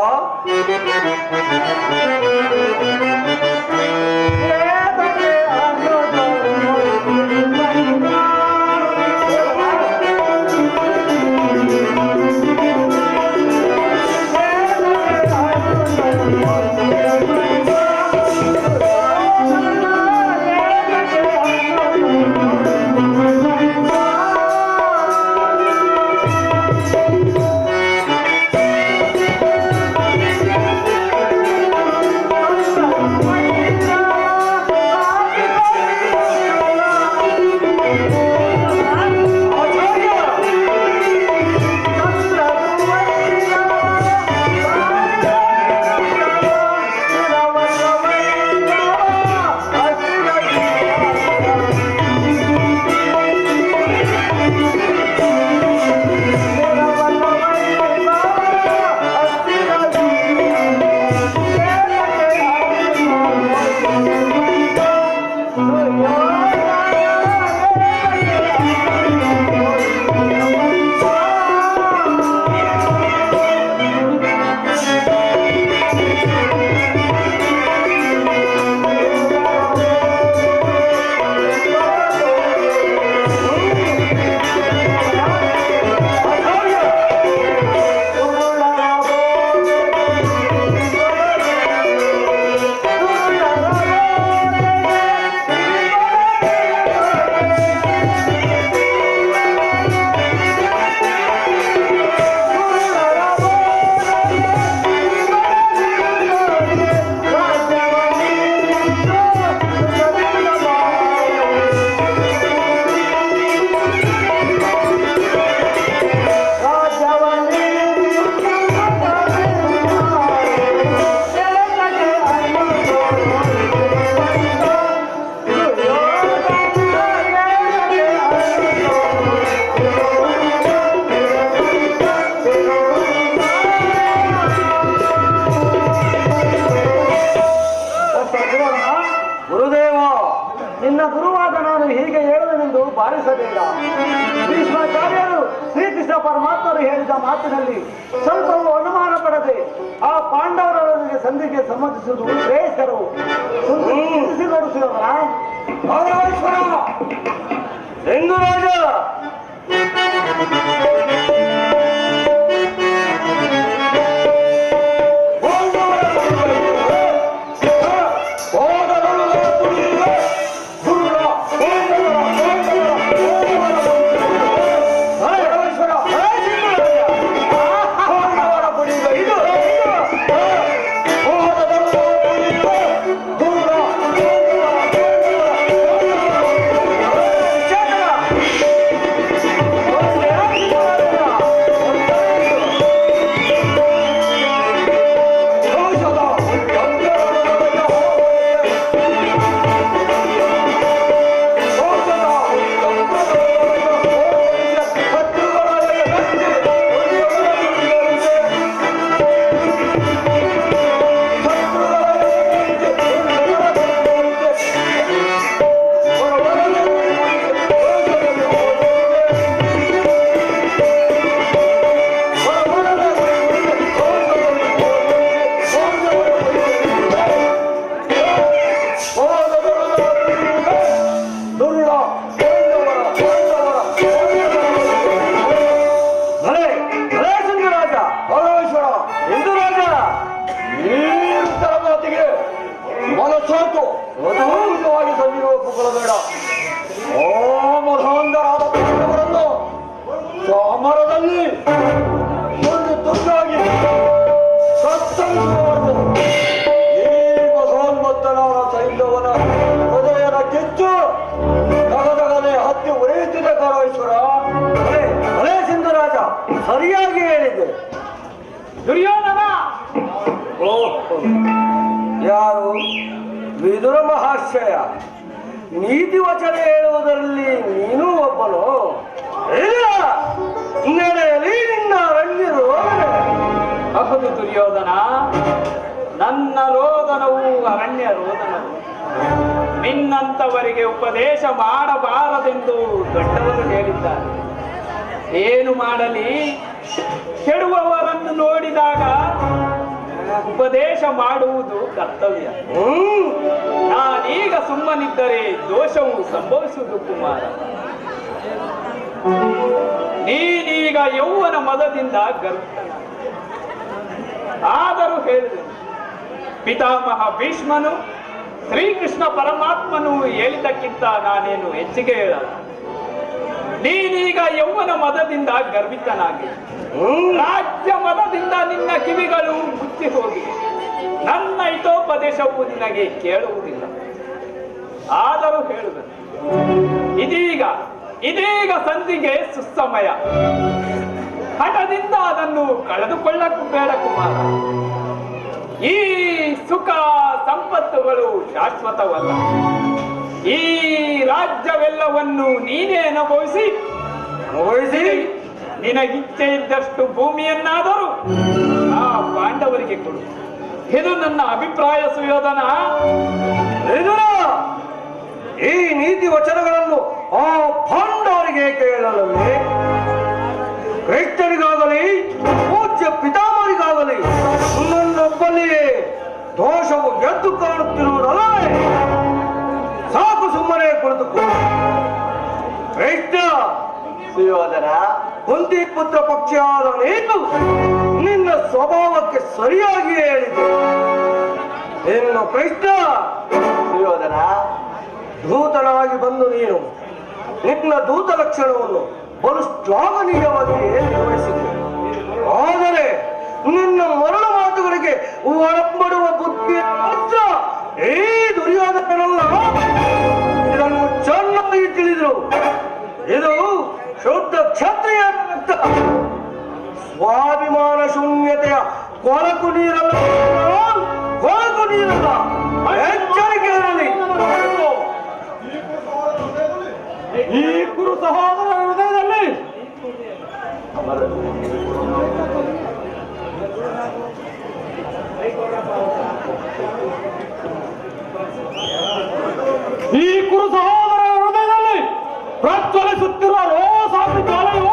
ಗುರುದೇವ, ನಿನ್ನ ಗುರುವಾದ ನಾನು ಹೀಗೆ ಹೇಳುವೆನೆಂದು ಭಾವಿಸಬೇಡ. ಭೀಷ್ಮಾಚಾರ್ಯರು ಶ್ರೀಕೃಷ್ಣ ಪರಮಾತ್ಮರು ಹೇಳಿದ ಮಾತಿನಲ್ಲಿ ಸ್ವಲ್ಪವೂ ಅನುಮಾನ ಪಡದೆ ಆ ಪಾಂಡವರೊಂದಿಗೆ ಸಂಧಿಗೆ ಸಮ್ಮತಿಸುವುದು ಶ್ರೇಷ್ಠರು. ಚಿಂತಿಸಿ ನೋಡಿಸುವವರ ಎಂದು ರಾಜ ಮನಸ್ಸಾಕು ಮಧುರವಾಗಿ ಸಂದಿರುವ ಪುಕ್ಕಳಬೇಡ. ಓ ಮಧುಂದರಾದ ಪಾಂಡವರನ್ನು ಸಮರದಲ್ಲಿ ಒಂದು ತುಂಡಾಗಿ ಸತ್ತರಿಸುವವರನ್ನು ಈ ಮಧೋನ್ಮತ್ತನಾದ ಸೈನ್ಯವನ ಹೃದಯದ ಕಿಚ್ಚು ತಗದಗನೆ ಹತ್ತಿ ಉರಿಯುತ್ತಿದೆ ಕಾರೇಶ್ವರ. ಅಲೇ ಸಿಂಧುರಾಜ, ಸರಿಯಾಗಿ ಹೇಳಿದ್ದೆ. ದುರ್ಯೋಧನ, ಯಾರು? ವಿದುರ ಮಹಾಶಯ. ನೀತಿ ವಚನ ಹೇಳುವುದರಲ್ಲಿ ನೀನು ಒಬ್ಬನು. ಇಲ್ಲ, ನಡೆಯಲಿ ನಿನ್ನ ಅರಣ್ಯ ರೋದನ. ಅಗುದು ದುರ್ಯೋಧನ, ನನ್ನ ರೋದನವು ಅರಣ್ಯ ರೋದನವು. ನಿನ್ನಂತವರಿಗೆ ಉಪದೇಶ ಮಾಡಬಾರದೆಂದು ದೊಡ್ಡವರು ಹೇಳಿದ್ದಾರೆ. ಏನು ಮಾಡಲಿ, ಕೆಡುವವರನ್ನು ನೋಡಿದಾಗ ಉಪದೇಶ ಮಾಡುವುದು ಕರ್ತವ್ಯ. ನಾನೀಗ ಸುಮ್ಮನಿದ್ದರೆ ದೋಷವು ಸಂಭವಿಸುವುದು ಕುಮಾರ. ನೀನೀಗ ಯೌವನ ಮದದಿಂದ ಗರ್ಭಿತನ. ಆದರೂ ಹೇಳಿದೆ, ಪಿತಾಮಹ ಭೀಷ್ಮನು ಶ್ರೀಕೃಷ್ಣ ಪರಮಾತ್ಮನು ಹೇಳಿದ್ದಕ್ಕಿಂತ ನಾನೇನು ಹೆಚ್ಚಿಗೆ ಹೇಳಲ್ಲ. ನೀನೀಗ ಯೌವನ ಮದದಿಂದ ಗರ್ಭಿತನಾಗಿ, ರಾಜ್ಯ ಮದದಿಂದ ನಿನ್ನ ಕಿವಿಗಳು ಮುಚ್ಚಿ ಹೋಗಿ, ನನ್ನ ಹಿತೋಪದೇಶವು ನಿನಗೆ ಕೇಳುವುದಿಲ್ಲ. ಆದರೂ ಹೇಳುವೆ, ಇದೀಗ ಸಂಧಿಗೆ ಸುಸಮಯ. ಹಠದಿಂದ ಅದನ್ನು ಕಳೆದುಕೊಳ್ಳಕ್ಕೂ ಬೇಡ ಕುಮಾರ. ಈ ಸುಖ ಸಂಪತ್ತುಗಳು ಶಾಶ್ವತವಲ್ಲ. ಈ ರಾಜ್ಯವೆಲ್ಲವನ್ನು ನೀನೇ ಅನುಭವಿಸಿ ನಿನಗಿಚ್ಛೆ ಇದ್ದಷ್ಟು ಭೂಮಿಯನ್ನಾದರೂ ಆ ಪಾಂಡವರಿಗೆ ಕೊಡು. ಇದು ನನ್ನ ಅಭಿಪ್ರಾಯ ಸುಯೋಧನ. ಈ ನೀತಿ ವಚನಗಳನ್ನು ಆ ಪಾಂಡವರಿಗೆ ಕೇಳಲಲ್ಲಿ ಕೃಷ್ಣರಿಗಾಗಲಿ ಪೂಜ್ಯ ಪಿತಾಮಹರಿಗಾಗಲಿ ನನ್ನೊಬ್ಬಲ್ಲಿಯೇ ದೋಷವು ಎದ್ದು ಕಾಣುತ್ತಿರುವುದಲ್ಲವೇ? ಸಾಕು, ಸುಮ್ಮನೆ ಕುಳಿತುಕೋ. ಕೃಷ್ಣ, ಸುಯೋಧನ, ಕುಂತಿ ಪುತ್ರ ಪಕ್ಷಿಯಾದ ನೀನು ನಿನ್ನ ಸ್ವಭಾವಕ್ಕೆ ಸರಿಯಾಗಿ ಹೇಳಿದೆ. ಇನ್ನು ಕೃಷ್ಣ, ಸುಯೋಧನ, ದೂತನಾಗಿ ಬಂದು ನೀನು ನಿನ್ನ ದೂತ ಲಕ್ಷಣವನ್ನು ಬಲು ಶ್ಲಾಘನೀಯವಾಗಿ ನಿರ್ವಹಿಸಿದೆ. ಆದರೆ ನಿನ್ನ ಮರಣ ಮಾತುಗಳಿಗೆ ಒಳಪಡುವ ಬುದ್ಧಿ ಮಾತ್ರ ಈ ದುರ್ಯೋಧನಲ್ಲ. ಇದನ್ನು ಚೆನ್ನಾಗಿ ತಿಳಿದರು. ಇದು ಶುದ್ಧ ಕ್ಷತ್ರಿಯ ಸ್ವಾಭಿಮಾನ ಶೂನ್ಯತೆಯ ಕೊಳಕು ನೀರಲ್ಲ, ಕೊಳಕು ನೀರಲ್ಲ. ಎಚ್ಚರಿಕೆ ಇರಲಿ. ಈ ಕುರು ಸಹೋದರ ಹೃದಯದಲ್ಲಿ ಪ್ರಜ್ವಲಿಸುತ್ತಿರುವ ರೋಸಾಗ್ನಿ ಜ್ವಾಲೆಯು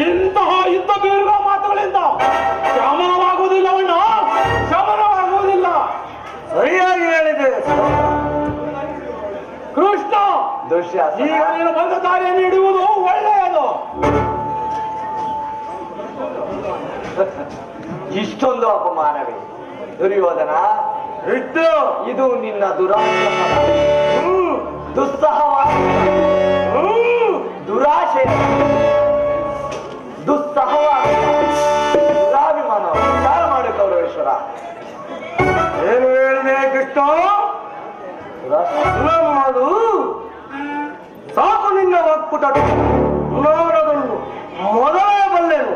ಇಂತಹ ಯುದ್ಧ ಬೀರುವ ಮಾತುಗಳಿಂದ ಶಮನವಾಗುವುದಿಲ್ಲವಣ್ಣ, ಶಮನವಾಗುವುದಿಲ್ಲ. ಸರಿಯಾಗಿ ಹೇಳಿದೆ ಕೃಷ್ಣ. ಈಗ ನೀನು ಬಂದ ದಾರಿ ನೀಡುವುದು ಒಳ್ಳೆಯದು. ಇಷ್ಟೊಂದು ಅಪಮಾನವೇ ದುರ್ಯೋಧನ? ಇದು ನಿನ್ನ ದುಸ್ಸಹವಾಸ, ದುರಾಶೆ, ದುಸ್ಸಹವಾಸ, ದುರಾಭಿಮಾನ. ವಿಚಾರ ಮಾಡಿ ಕೌರವೇಶ್ವರ. ಏನು ಹೇಳಿದೆ ಕೃಷ್ಣ? ನಮ್ಮದು ಸಾಕು ನಿನ್ನ ಒಕ್ಕೂಟ ನೋಡೋದನ್ನು ಮೊದಲೇ ಬಲ್ಲೆನು.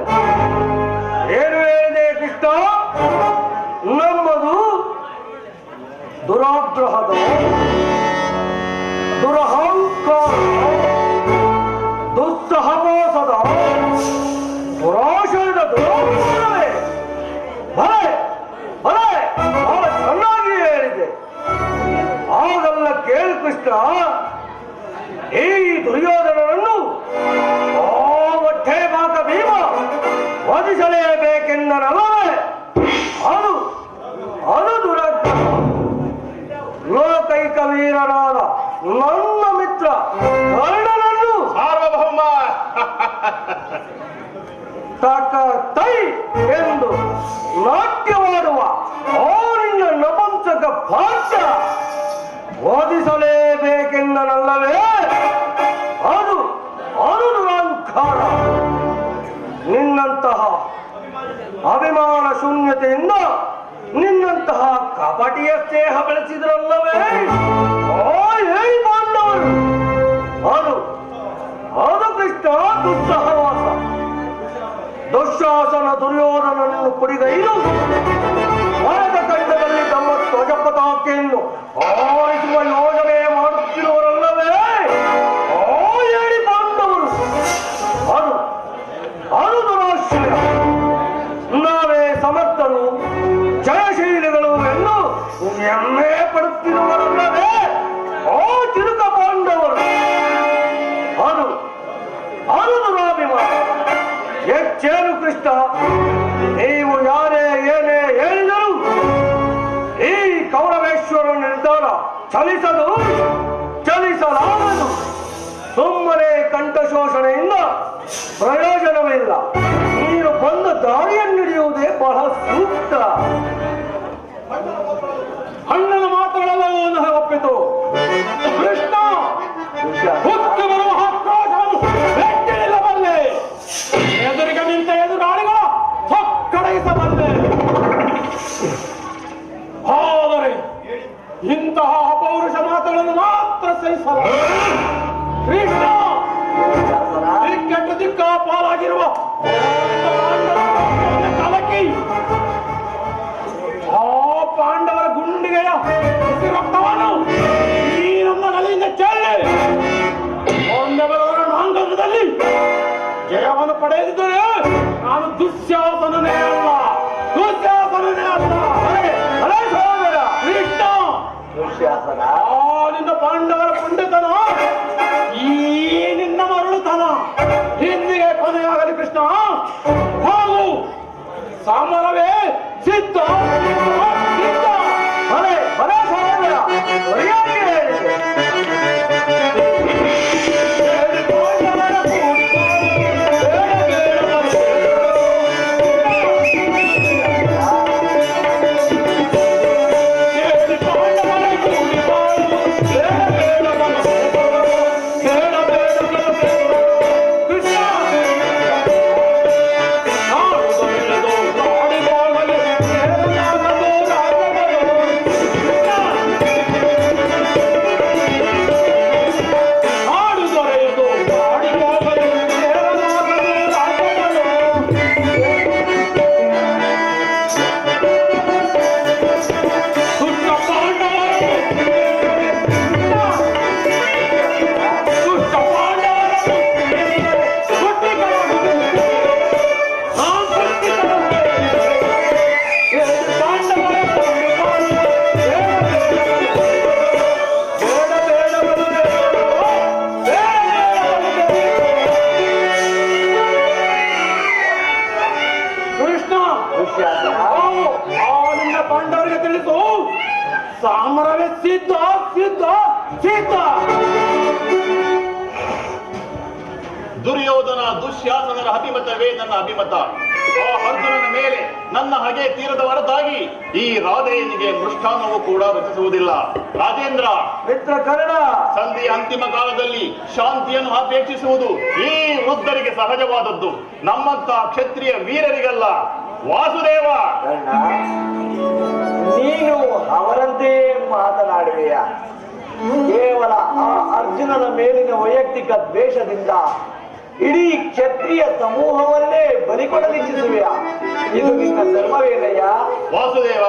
ಏನು ಹೇಳಿದೆ ಕೃಷ್ಣ? ನಮ್ಮದು ದುರಾಗ್ರಹದ, ದುರಹಂಕಾರ, ದುಸ್ಸಹವಾಸದ, ದುರಾಶಯದ ದುರಾಗ್ರಹವೇ. ಬಲೆ ಬಲೆ, ಬಹಳ ಚೆನ್ನಾಗಿ ಹೇಳಿದೆ. ಆಗೆಲ್ಲ ಕೇಳು ಕೃಷ್ಣ, ಈ ದುರ್ಯೋಧನನನ್ನು ಹೊಟ್ಟೆ ಬಾಕ ಭೀಮ ವಧಿಸಲೇಬೇಕೆಂದನಲ್ಲವೇ? ಅದು ಅದು ದುರಾಗ್ರಹ. ಲೋಕೈಕ ವೀರನಾದ ನನ್ನ ಮಿತ್ರ ಕರ್ಣನನ್ನು ಸಾರ್ವಭೌಮ ತಕ ತೈ ಎಂದು ನಾಟ್ಯವಾಡುವ ಅವನಿನ್ನ ನಪುಂಸಕ ಭಾಷ್ಯ ಓದಿಸಲೇಬೇಕೆಂದನಲ್ಲವೇ? ಅದು ಅದು ದುರಹಂಕಾರ. ನಿನ್ನಂತಹ ಅಭಿಮಾನ ಶೂನ್ಯತೆಯಿಂದ ನಿನ್ನಂತಹ ಕಪಟಿಯ ಸ್ನೇಹ ಬೆಳೆಸಿದ್ರಲ್ಲವೇ ಹೇಳಿ ಪಾಂಡವರು. ಅದು ಅದು ಕೃಷ್ಣ ದುಸ್ಸಹವಾಸ. ದುಶ್ಯಾಸನ ದುರ್ಯೋಧನನನ್ನು ಕುಡಿಗೈದು ಭಾರತ ಖಂಡದಲ್ಲಿ ತಮ್ಮ ಧ್ವಜ ಪತಾಕೆಯನ್ನು ಆರಿಸುವ ಯೋಜನೆ ಮಾಡುತ್ತಿರುವರಲ್ಲವೇ ಹೇಳಿ ಪಾಂಡವರು. ಅದು ಅದು ದುರಾಶ್ರಯ. ನಾವೇ ಸಮರ್ಥರು, ಜಯಶೀಲಿಗಳು ಎಂದು ಹೆಮ್ಮೆ ಪಡುತ್ತಿರುವರಲ್ಲವೇ ತಿರುಕ ಪಾಂಡವರು. ಅದು ಅದು ದುರಾಭಿಮಾನ. ಹೆಚ್ಚೇನು ಕೃಷ್ಣ, ನೀವು ಯಾರೇ ಏನೇ ಹೇಳಿದರು ಈ ಕೌರವೇಶ್ವರ ನಿರ್ಧಾರ ಚಲಿಸಲಾಗದು. ಸುಮ್ಮನೆ ಕಂಠಶೋಷಣೆಯಿಂದ ಪ್ರಯೋಜನವಿಲ್ಲ. ನೀನು ಬಂದ ದಾರಿಯನ್ನು ಹಿಡಿಯುವುದೇ ಬಹಳ ಸೂಕ್ತ. ಅಣ್ಣನ ಮಾತುಗಳೆಲ್ಲವೂ ಒಪ್ಪಿತು. ಕೃಷ್ಣ ಹುಟ್ಟಿ ಬರುವ ಆಕ್ರೋಶವನ್ನು ಲೆಕ್ಕಿಸಬಲ್ಲೆ, ಎದುರಿಗೆ ನಿಂತ ಎದುರಾಳಿಗಳ ಹೊಕ್ಕಡಗಿಸಬಲ್ಲೆ. ಆದರೆ ಇಂತಹ ಅಪೌರುಷ ಮಾತುಗಳನ್ನು ಮಾತ್ರ ಸಹಿಸಲ್ಲ. ಕೃಷ್ಣ ದಿಕ್ಕೆಟ್ಟು ದಿಕ್ಕಾಪಾಲಾಗಿರುವ ಕಲಕಿ ಆ ಪಾಂಡವರ ಗುಂಡಿಗೆಯ ರಕ್ತವನ್ನು ಈ ನಮ್ಮ ನಲಿಯಿಂದ ಚೆಲ್ಲಿ ಒಂದೆವರವರ ನಾಂಗಲದಲ್ಲಿ ಜಯವನ್ನು ಪಡೆದಿದ್ದರೆ ನಾನು ದುಶ್ಯಾಸನನೇ ಅಲ್ಲ. ಕೃಷ್ಣ ನಿನ್ನ ಪಾಂಡವರ ಪಂಡಿತನ, ಈ ನಿನ್ನ ಮರಳುತನ ಹಿಂದಿಗೆ ಕೊನೆಯಾಗಲಿ. ಕೃಷ್ಣ ಹಾಗೂ ಸಮರವೇ ಸಿದ್ಧ ಸಿದ್ಧ. ಪಾಂಡವರಿಗೆ ತಿಳಿಸು, ಸಮರವೇ ಸಿದ್ಧ ಸಿದ್ಧ ಸಿದ್ಧ. ದುರ್ಯೋಧನ ದುಶ್ಯಾಸನರ ಅಭಿಮತವೇ ನನ್ನ ಅಭಿಮತ. ಆ ಅರ್ಜುನನ ಮೇಲೆ ನನ್ನ ಹಗೆ ತೀರದ ಹೊರತಾಗಿ ಈ ರಾಧೆಯನಿಗೆ ಮೃಷ್ಟಾನ್ನವು ಕೂಡ ರುಚಿಸುವುದಿಲ್ಲ. ರಾಜೇಂದ್ರ, ಮಿತ್ರ ಕರ್ಣ, ಸಂಧಿಯ ಅಂತಿಮ ಕಾಲದಲ್ಲಿ ಶಾಂತಿಯನ್ನು ಅಪೇಕ್ಷಿಸುವುದು ಈ ವೃದ್ಧರಿಗೆ ಸಹಜವಾದದ್ದು, ನಮ್ಮಂತ ಕ್ಷತ್ರಿಯ ವೀರರಿಗಲ್ಲ. ವಾಸುದೇವ, ನೀನು ಅವರಂತೆ ಮಾತನಾಡುವೆಯ? ಕೇವಲ ಆ ಅರ್ಜುನನ ಮೇಲಿನ ವೈಯಕ್ತಿಕ ದ್ವೇಷದಿಂದ ಇಡೀ ಕ್ಷತ್ರಿಯ ಸಮೂಹವನ್ನೇ ಬಲಿಕೊಡಲಿಚ್ಛಿಸುವೆಯ? ಇದು ನಿನ್ನ ಧರ್ಮವೇನಯ್ಯ? ವಾಸುದೇವ,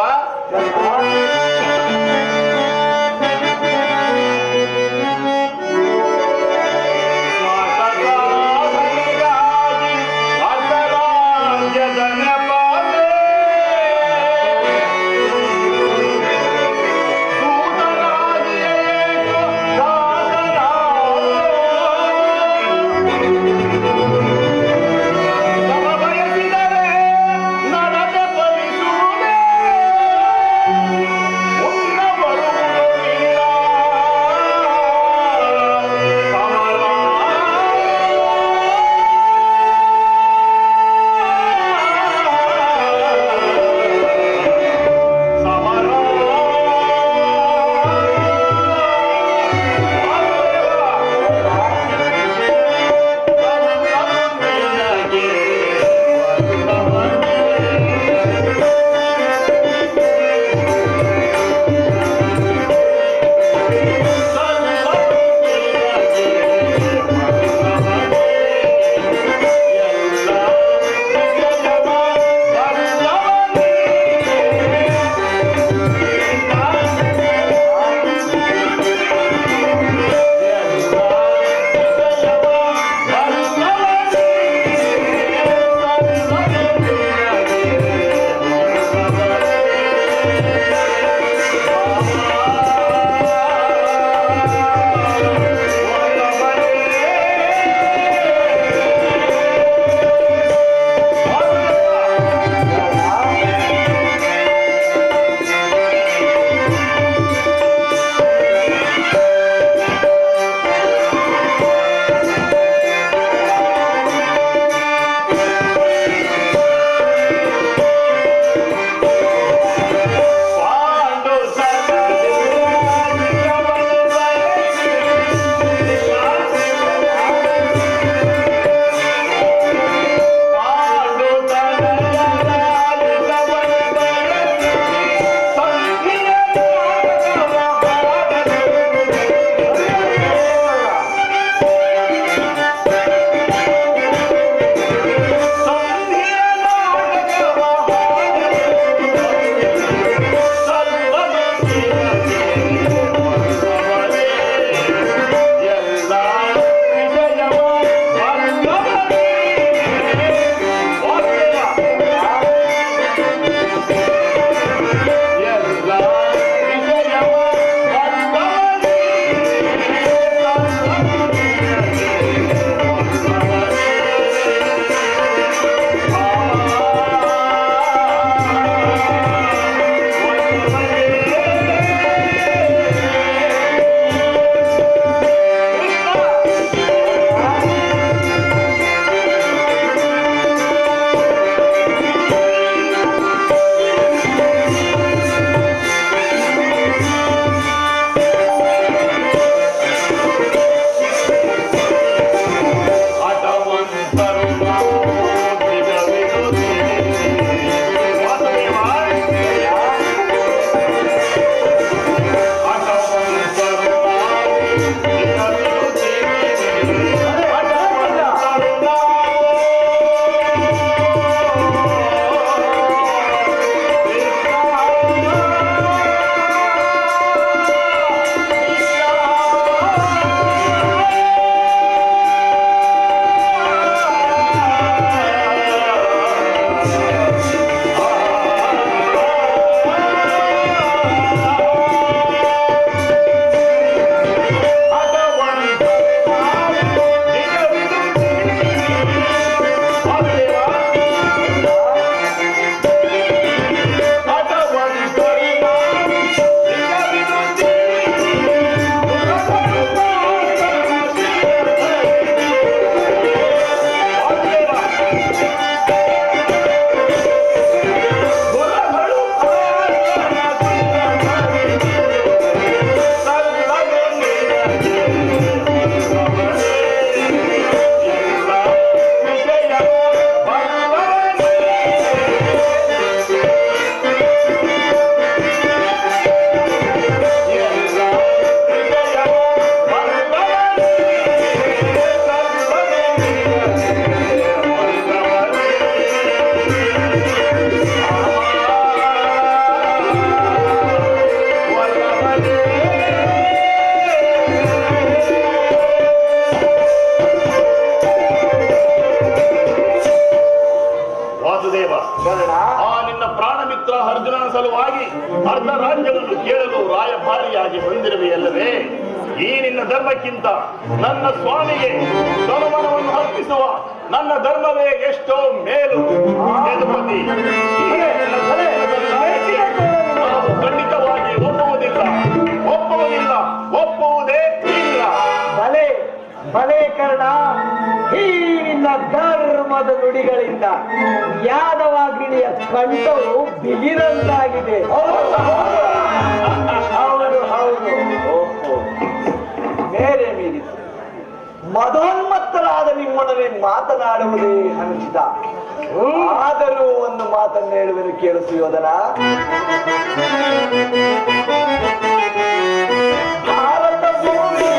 ವಾಸುದೇವ. ಆ ನಿನ್ನ ಪ್ರಾಣ ಮಿತ್ರ ಅರ್ಜುನನ ಸಲುವಾಗಿ ಅರ್ಧ ರಾಜ್ಯವನ್ನು ಕೇಳಲು ರಾಯಭಾರಿಯಾಗಿ ಬಂದಿರುವೆಯಲ್ಲವೇ? ಈ ನಿನ್ನ ಧರ್ಮಕ್ಕಿಂತ ನನ್ನ ಸ್ವಾಮಿಗೆ ತನುಮನವನ್ನು ಅರ್ಪಿಸುವ ನನ್ನ ಧರ್ಮವೇ ಎಷ್ಟೋ ಮೇಲು. ಯದುಪತಿ, ನಾವು ಖಂಡಿತವಾಗಿ ಒಪ್ಪುವುದಿಲ್ಲ, ಒಪ್ಪುವುದಿಲ್ಲ, ಒಪ್ಪುವುದೇ ಇಲ್ಲ. ಭಲೆ ಭಲೆ ಕರ್ಣ, ಈ ನಿನ್ನ ಧರ್ಮದ ನುಡಿಗಳಿಂದ ಯಾದವಾಗ್ನಿಯ ಕಂಠವು ಬಿಗಿರಂತಾಗಿದೆ. ಹೌದು ಹೌದು. ಮೇರೆ ಮೀರಿತು ಮದೋನ್ಮತ್ತರಾದ ನಿಮ್ಮೊಡನೆ ಮಾತನಾಡುವುದೇ ಅನುಚಿತ. ಆದರೂ ಒಂದು ಮಾತನ್ನು ಹೇಳುವೆನು ಕೇಳು ಸುಯೋಧನ. ಭಾರತ ಭೂಮಿ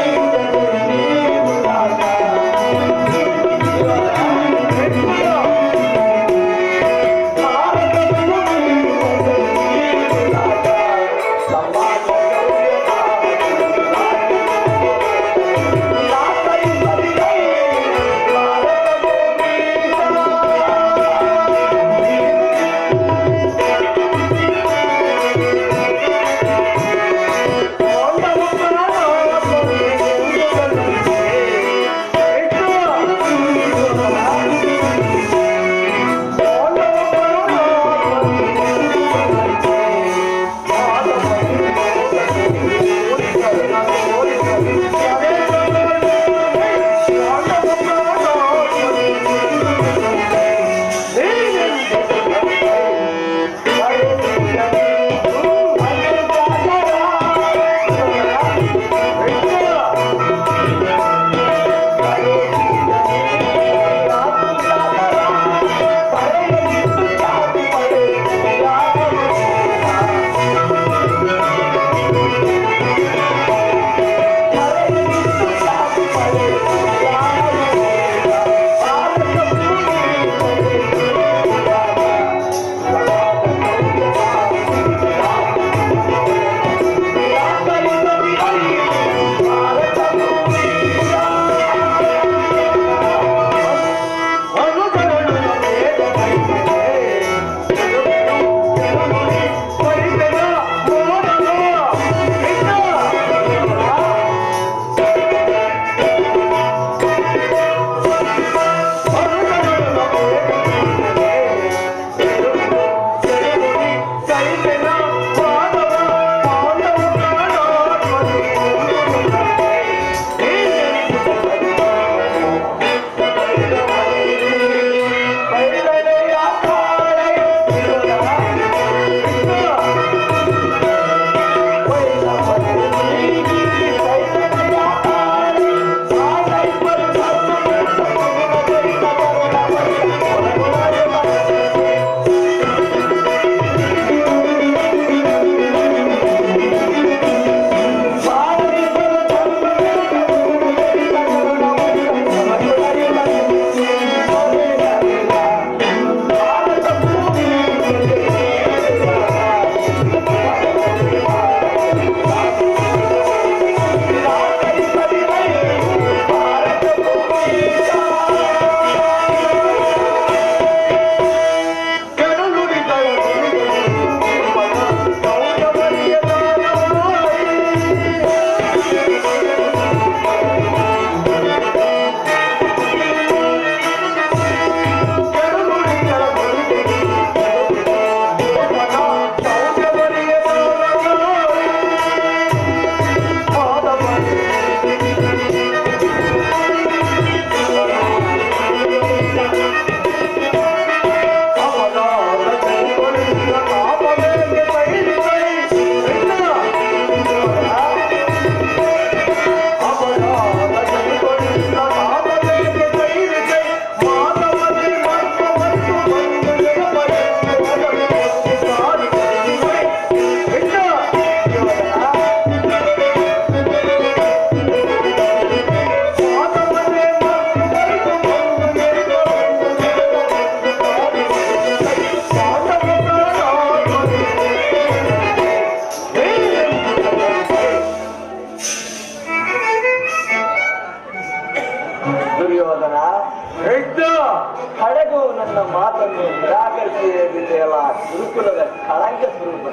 ನನ್ನನ್ನು ನಿರಾಕರಿಸಿಯೇ ಬಿಟ್ಟೆಯಲ್ಲ ಗುರುಕುಲದ ಕಳಂಕ ಸ್ವರೂಪ.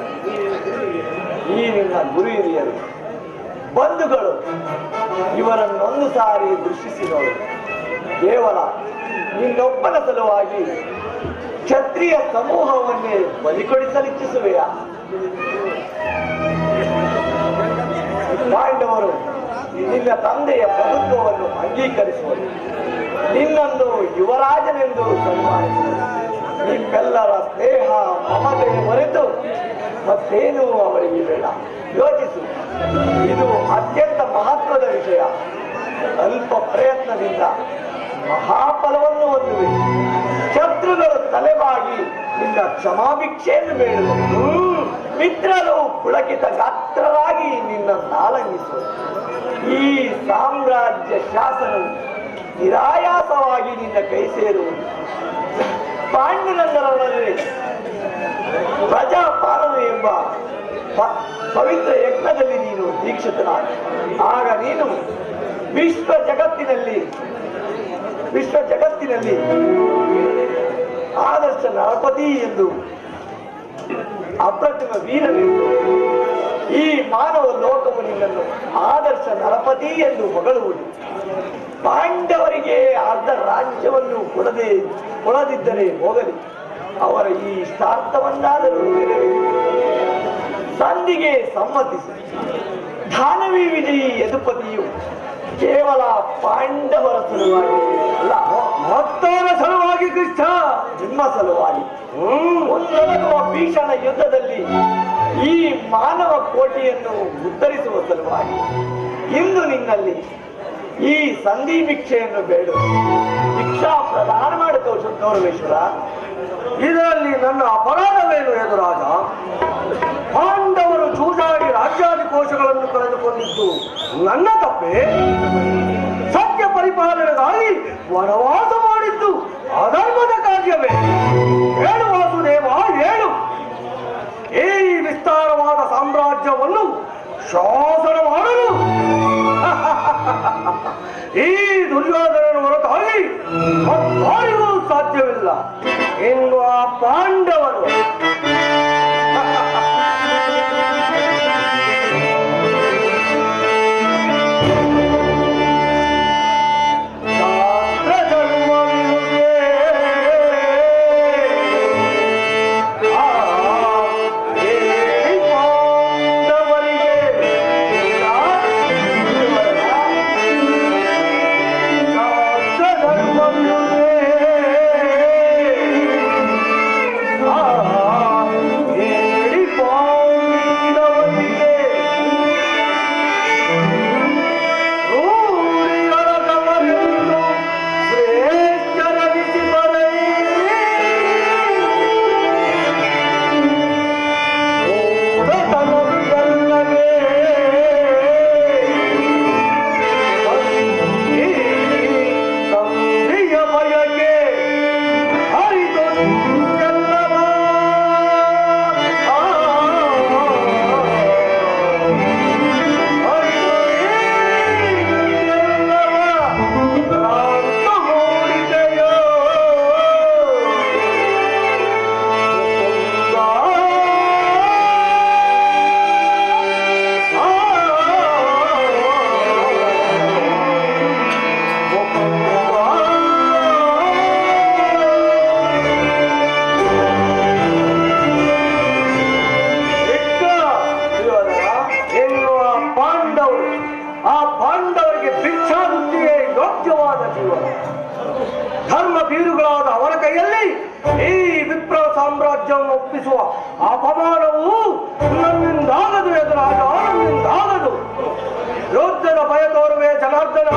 ಈ ನಿನ್ನ ಗುರು ಹಿರಿಯರು ಬಂಧುಗಳು ಇವರನ್ನೊಂದು ಸಾರಿ ದೃಷ್ಟಿಸಿ ನೋಡು. ಕೇವಲ ನಿನ್ನೊಬ್ಬನ ಸಲುವಾಗಿ ಕ್ಷತ್ರಿಯ ಸಮೂಹವನ್ನೇ ಬಲಿಕೊಡಿಸಲಿಚ್ಛಿಸುವೆಯಾ? ಪಾಂಡವರು ನಿನ್ನ ತಂದೆಯ ಪ್ರಭುತ್ವವನ್ನು ಅಂಗೀಕರಿಸುವರು, ನಿನ್ನನ್ನು ಯುವರಾಜನೆಂದು ಸನ್ಮಾನಿಸುವರು. ನಿಮ್ಮೆಲ್ಲರ ಸ್ನೇಹ ಮಮತೆ ಹೊರತು ಮತ್ತೇನೂ ಅವರಿಗೆ ಬೇಡ. ಯೋಚಿಸು, ಇದು ಅತ್ಯಂತ ಮಹತ್ವದ ವಿಷಯ. ಅಲ್ಪ ಪ್ರಯತ್ನದಿಂದ ಮಹಾಫಲವನ್ನು ಹೊಂದುವೆ. ಶತ್ರುಗಳು ತಲೆಬಾಗಿ ನಿನ್ನ ಕ್ಷಮಾಭಿಕ್ಷೆಯನ್ನು ಬೇಡುವರು. ಮಿತ್ರರು ಪುಳಕಿತ ಗಾತ್ರರಾಗಿ ನಿನ್ನ ನಾಲಂಗಿಸುವರು. ಈ ಸಾಮ್ರಾಜ್ಯ ಶಾಸನವು ನಿರಾಯಾಸವಾಗಿ ನಿನ್ನ ಕೈ ಸೇರುವುದು. ಪಾಂಡುರಂಗರಲ್ಲಿ ಪ್ರಜಾಪಾಲನ ಎಂಬ ಪವಿತ್ರ ಯಜ್ಞದಲ್ಲಿ ನೀನು ದೀಕ್ಷಿತನಾದ. ಆಗ ನೀನು ವಿಶ್ವ ಜಗತ್ತಿನಲ್ಲಿ ಆದರ್ಶ ನರಪತಿ ಎಂದು, ಅಪ್ರತಿಮ ವೀರನೆಂದು ಈ ಮಾನವ ಲೋಕವು ನಿನ್ನನ್ನು ಆದರ್ಶ ನರಪತಿ ಎಂದು ಹೊಗಳುವುದು. ಪಾಂಡವರಿಗೆ ಅರ್ಧ ರಾಜ್ಯವನ್ನು ಕೊಡದಿದ್ದರೆ ಹೋಗಲಿ, ಅವರ ಈ ಇಷ್ಟಾರ್ಥವನ್ನಾದರೂ ಸಂಧಿಗೆ ಸಮ್ಮತಿಸಿ. ದಾನವಿ ವಿಜಯಿ ಯದುಪತಿಯು ಕೇವಲ ಪಾಂಡವರ ಸಲುವಾಗಿ ಅಲ್ಲ, ಭಕ್ತರ ಸಲುವಾಗಿ ಕೃಷ್ಣ, ನಿಮ್ಮ ಸಲುವಾಗಿ ಮುಂದೊದಗುವ ಭೀಷಣ ಯುದ್ಧದಲ್ಲಿ ಈ ಮಾನವ ಕೋಟಿಯನ್ನು ಉತ್ತರಿಸುವ ಸಲುವಾಗಿ ಇಂದು ನಿನ್ನಲ್ಲಿ ಈ ಸಂಧಿ ಭಿಕ್ಷೆಯನ್ನು ಬೇಡ. ಭಿಕ್ಷಾ ಪ್ರದಾನ ಮಾಡಿ ಗೌರವೇಶ್ವರ. ಇದರಲ್ಲಿ ನನ್ನ ಅಪರಾಧವೇನು ಎದುರಾಗ? ಪಾಂಡವರು ಚೂಜಾಡಿ ರಾಜ್ಯಾಧಿಕೋಶಗಳನ್ನು ಕಳೆದುಕೊಂಡಿದ್ದು ನನ್ನ ತಪ್ಪೇ? ಸತ್ಯ ಪರಿಪಾಲನೆಗಾಗಿ ವನವಾಸ ಮಾಡಿದ್ದು ಅಧರ್ಮದ ಕಾರ್ಯವೇ? ಹೇಳು ವಾಸುದೇವ, ಹೇಳು. ಈ ವಿಸ್ತಾರವಾದ ಸಾಮ್ರಾಜ್ಯವನ್ನು ಶಾಸನ ಮಾಡಲು ಈ ದುರ್ಯೋಧನನ ಹೊರತಾಗಿ ಮತ್ತಾರಿಗೂ ಸಾಧ್ಯವಿಲ್ಲ. ಇನ್ನು ಆ ಪಾಂಡವರು ಧರ್ಮ ಬೀರುಗಳಾದ ಅವರ ಕೈಯಲ್ಲಿ ಈ ವಿಪ್ರ ಸಾಮ್ರಾಜ್ಯವನ್ನು ಒಪ್ಪಿಸುವ ಅಪಮಾನವು ನನ್ನಿಂದಾಗದು ಎದುರಾಗ, ನನ್ನಿಂದಾಗದು. ಯೋಧನ ಭಯ ತೋರುವೆ ಜನಾರ್ದನ.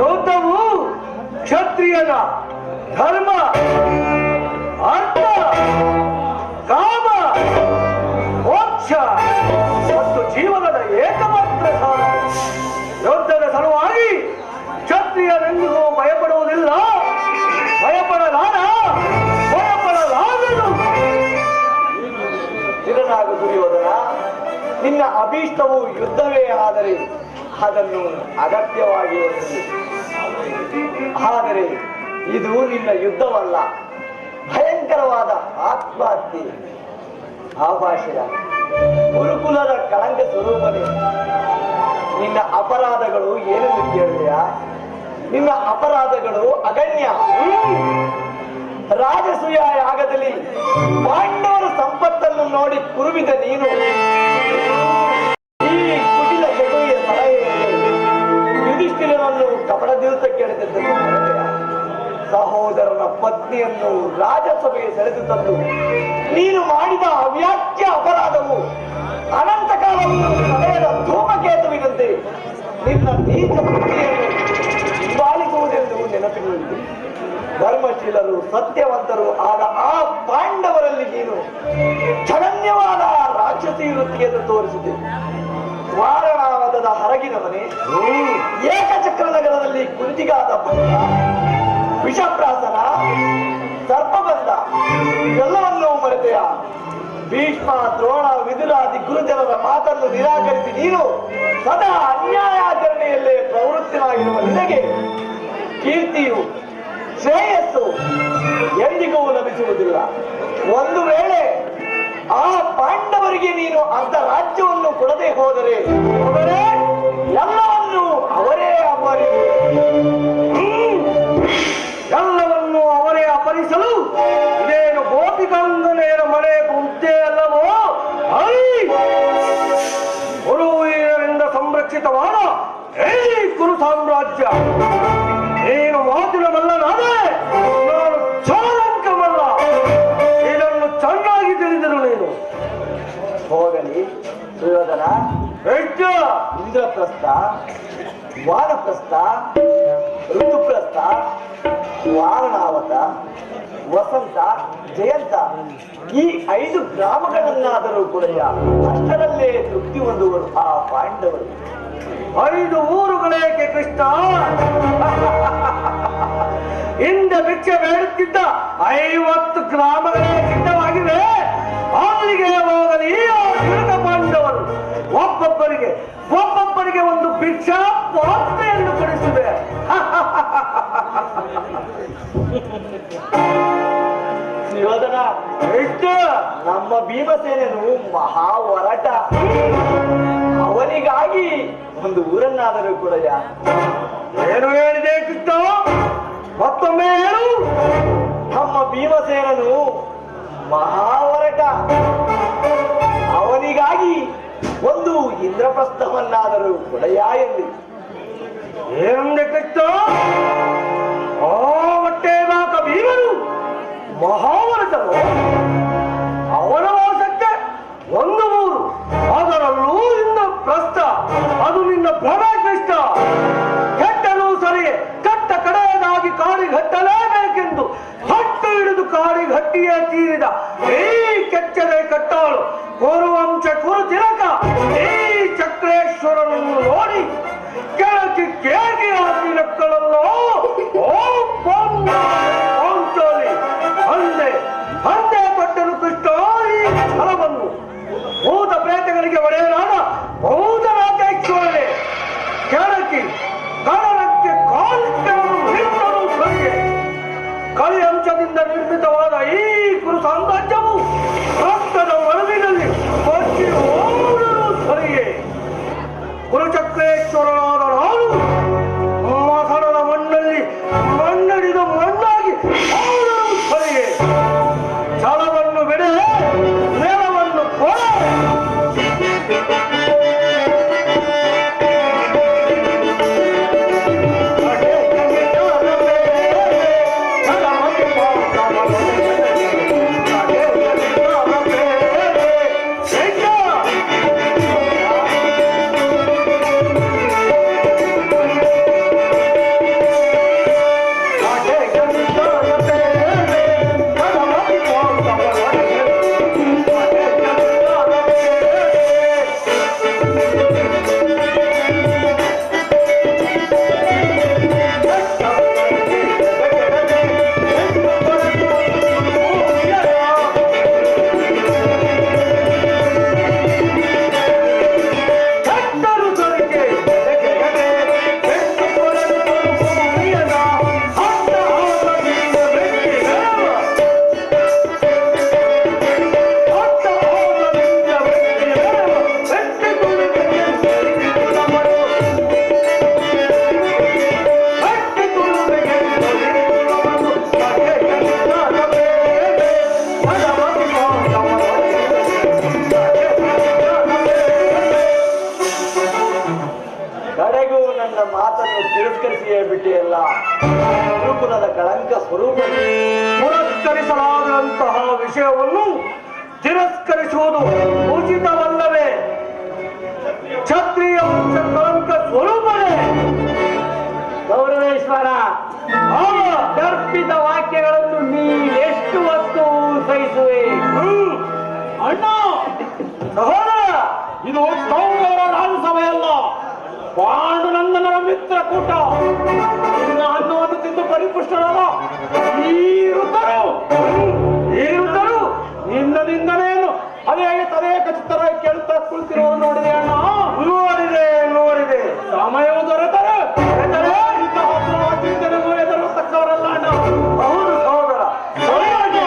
ಯೋಧವು ಕ್ಷತ್ರಿಯನ ಧರ್ಮ, ಅರ್ಥ, ಕಾಮ, ಮೋಕ್ಷ ಮತ್ತು ಜೀವನದ ಏಕಮಾತ್ರ ಸಾಧನ. ಯೋಧನ ಸಲುವಾಗಿ ಕ್ಷತ್ರಿಯನೆಂದಿಗೂ ಭಯಪಡುವುದಿಲ್ಲ, ಭಯಪಡಲಾಗದು. ಸ್ಥಿರನಾಗು ದುರ್ಯೋಧನ. ನಿನ್ನ ಅಭೀಷ್ಟವು ಯುದ್ಧವೇ ಆದರೆ ಅದನ್ನು ಅಗತ್ಯವಾಗಿ ಹೊಂದಿದೆ. ಆದರೆ ಇದು ನಿನ್ನ ಯುದ್ಧವಲ್ಲ, ಮಾತಿ ಆಭಾಷೆಯ ಗುರುಕುಲದ ಕಳಂಕ ಸ್ವರೂಪನೇ. ನಿನ್ನ ಅಪರಾಧಗಳು ಏನೆಂದು ಕೇಳಿದೆಯಾ? ನಿನ್ನ ಅಪರಾಧಗಳು ಅಗಣ್ಯ. ರಾಜಸೂಯ ಯಾಗದಲ್ಲಿ ಪಾಂಡವರ ಸಂಪತ್ತನ್ನು ನೋಡಿ ಕುರುವಿದ ನೀನು ಈ ಕುಟಿಲ ಜಗುವಿಯ ಸಲಹೆಯಲ್ಲಿ ಯುಧಿಷ್ಠಿರನನ್ನು ಕಪಟದಿರುತ್ತ ಕೇಳಿದ್ದನ್ನು ಮರೆತೆಯಾ? ಸಹೋದರನ ಪತ್ನಿಯನ್ನು ರಾಜಸಭೆಗೆ ಸೆಳೆದು ತಂದು ನೀನು ಮಾಡಿದ ಅವ್ಯಾಖ್ಯ ಅಪರಾಧವು ಅನಂತ ಕಾಲವನ್ನು ಹೃದಯದ ಧೂಮಕೇತುವಿನಂತೆ ನಿನ್ನ ನೀಚ ಬುದ್ಧಿಯನ್ನು ಹಿಂಬಾಲಿಸುವುದೆಂದು ನೆನಪಿನಲ್ಲಿ ಧರ್ಮಶೀಲರು ಸತ್ಯವಂತರು ಆದ ಆ ಪಾಂಡವರಲ್ಲಿ ನೀನು ಜಗನ್ಯವಾದ ರಾಕ್ಷಸಿ ವೃತ್ತಿಯನ್ನು ತೋರಿಸಿದೆ. ವಾರಣಾವತದ ಹರಗಿನವನೇ, ಏಕಚಕ್ರ ನಗರದಲ್ಲಿ ಕುಂತಿಗಾದ ಬಂಧ, ವಿಷಪ್ರಾಸನ, ಸರ್ಪಬಂಧ ಎಲ್ಲವನ್ನೂ ಮರೆತೆಯ. ಭೀಷ್ಮ, ದ್ರೋಣ, ವಿದುರಾದಿ ಗುರುಜನರ ಮಾತನ್ನು ನಿರಾಕರಿಸಿ ನೀನು ಸದಾ ಅನ್ಯಾಯಾಚರಣೆಯಲ್ಲೇ ಪ್ರವೃತ್ತನಾಗಿರುವ ನಿನಗೆ ಕೀರ್ತಿಯು ಶ್ರೇಯಸ್ಸು ಎಂದಿಗೂ ಲಭಿಸುವುದಿಲ್ಲ. ಒಂದು ವೇಳೆ ಆ ಪಾಂಡವರಿಗೆ ನೀನು ಅರ್ಧ ರಾಜ್ಯವನ್ನು ಕೊಡದೆ ಹೋದರೆ ಎಲ್ಲವನ್ನೂ ಅವರೇ ಎಲ್ಲವನ್ನೂ ಅವರೇ ಅಪಹರಿಸಲು ಇದೇನು ಗೋಪಿಕಂದನೆಯರ ಮನೆ ಗುಂತೆ ಅಲ್ಲವೋ? ಗುರುವೀರರಿಂದ ಸಂರಕ್ಷಿತವಾದ ಈ ಕುರು ಸಾಮ್ರಾಜ್ಯ ನೀನು ಮಾತಿನವಲ್ಲನಾದೆ, ನಾನು ಚಾಲಂಕವಲ್ಲ. ಇದನ್ನು ಚೆನ್ನಾಗಿ ತಿಳಿದರು ನೀನು. ಹೋಗಲಿ ಸುಯೋಧನ. ಹೆಚ್ಚು ಇಂದ್ರಪ್ರಸ್ಥ, ವಾನಪ್ರಸ್ಥ, ಋತುಪ್ರಸ್ಥ, ವಾರಣಾವತ, ವಸಂತ, ಜಯಂತ ಈ 5 ಗ್ರಾಮಗಳನ್ನಾದರೂ ಕೂಡ ಅಷ್ಟರಲ್ಲೇ ತೃಪ್ತಿ ಹೊಂದುವರು ಆ ಪಾಂಡವರು. 5 ಊರುಗಳೇಕೆ ಕೃಷ್ಣ? ಹಿಂದೆ ಭಿಕ್ಷೆ ಬೇಡುತ್ತಿದ್ದ 50 ಗ್ರಾಮಗಳೇ ಸಿದ್ಧವಾಗಿವೆ. ಅಲ್ಲಿಗೆ ಹೋಗಲಿ ಆ ದುರ್ಗ ಪಾಂಡವರು ಒಬ್ಬೊಬ್ಬರಿಗೆ ಒಂದು ಭಿಕ್ಷಾ ಪಾತ್ರೆಯನ್ನು ಕೊಡಿಸಿದೆ. ಸುಯೋಧನ, ನಮ್ಮ ಭೀಮಸೇನನು ಮಹಾ ಒರಟ. ಅವನಿಗಾಗಿ ಒಂದು ಊರನ್ನಾದರೂ ಕೂಡ ಏನು ಹೇಳಿದೆ ಕೃಷ್ಣ? ಮತ್ತೊಮ್ಮೆ ಹೇಳು. ನಮ್ಮ ಭೀಮಸೇನನು ಮಹಾ ಒರಟ. ಅವನಿಗಾಗಿ ಒಂದು ಇಂದ್ರಪ್ರಸ್ಥವನ್ನಾದರೂ ಕೊಡೆಯಾ ಎಂದು. ಏನಂದೆ ಕೃಷ್ಣ? ಆ ಹೊಟ್ಟೆನಾಕ ಭೀಮನು ಮಹಾವರತನು. ಅವನ ವಾಸಕ್ಕೆ ಒಂದು ಊರು, ಅದರಲ್ಲೂ ಇಂದ್ರಪ್ರಸ್ಥ. ಅದು ನಿನ್ನ ಭ್ರಮೆ ಕೃಷ್ಣ. ಕೆಟ್ಟಲು ಸರಿಯೇ, ಕಟ್ಟ ಕಡೆಯದಾಗಿ ಕಾಡಿಗಟ್ಟಲೇಬೇಕೆಂದು ಹಟ್ಟು ಹಿಡಿದು ಕಾಡಿಗಟ್ಟಿಯೇ ತೀರಿದ ಈ ಕೆಚ್ಚದೆ ಕಟ್ಟಾಳು ಕುರುವಂಶ ಕುರು ತಿಲಕ ಈ ಚಕ್ರೇಶ್ವರನನ್ನು ನೋಡಿ ಕೆಳಕ್ಕೆ ಕೇಗಿ ಹಾಕಿ ನಕ್ಕಳಲ್ಲೋ. ಓ ಪಾಂಚಾಲಿ, ಅಂದೆ ಕೊಟ್ಟನು ಕೃಷ್ಣ ಈ ಫಲವನ್ನು. ಭೂತ ಪ್ರೇತಗಳಿಗೆ ಒಡೆಯಲಾದ ಭೂತನಾಥೇಶ್ವರನೇ, ಕೆಳಕಿ ಕಡಲಕ್ಕೆ ಕಾಲಿಟ್ಟನು ನಿಂತನು ಸರಿಯೇ. ಕಳಿ ಅಂಶದಿಂದ ನಿರ್ಮಿತವಾದ ಈ ಕುರು ಸಾಮ್ರಾಜ್ಯವು ರಕ್ತದ ಮರವಿನಲ್ಲಿ ಕೊಚ್ಚಿ ಓಡಲು ಸರಿಯೇ. ಕುರುಚಕ್ರೇಶ್ವರನಾದ ನಾನು ಮಸಣದ ಮಣ್ಣಲ್ಲಿ ಮಣ್ಣಡಿದು ಮಣ್ಣಾಗಿ ವಿಷಯವನ್ನು ತಿರಸ್ಕರಿಸುವುದು ಉಚಿತವಲ್ಲವೇ? ಕ್ಷತ್ರಿಯ ವಂಶ ಕಳಂಕ ಸ್ವರೂಪವೇ. ಗೌರವೇಶ್ವರ, ದರ್ಪಿತ ವಾಕ್ಯಗಳನ್ನು ನೀವೆಷ್ಟು ಹೊತ್ತು ಸಹಿಸುವೆ? ಅಣ್ಣ, ಸಹೋದರ, ಇದು ಕೌರವರ ರಾಜಸಭೆ ಅಲ್ಲ, ಪಾಂಡುನಂದನರ ಮಿತ್ರಕೂಟ. ನಿನ್ನ ಅನ್ನವನ್ನು ತಿಂದು ಪರಿಪುಷ್ಟರಾದ ಈ ವೃದ್ಧರು ನಿನ್ನದಿಂದನೇನು ಅದೇ ತದೇಕ ಚಿತ್ತರಾಗಿ ಕೇಳುತ್ತಾ ಕುಳಿತಿರುವುದು ನೋಡಿದೆ ಅಣ್ಣ. ನೋಡಿದೆ. ಸಮಯವು ದೊರೆತರೆ ಇಂತಹ ಚಿಂತನೆಗೂ ಎದುರು ತಕ್ಕವರಲ್ಲ ಅಣ್ಣ. ಹೌದು ಸಹೋದರ, ಸರಿಯಾಗಿ.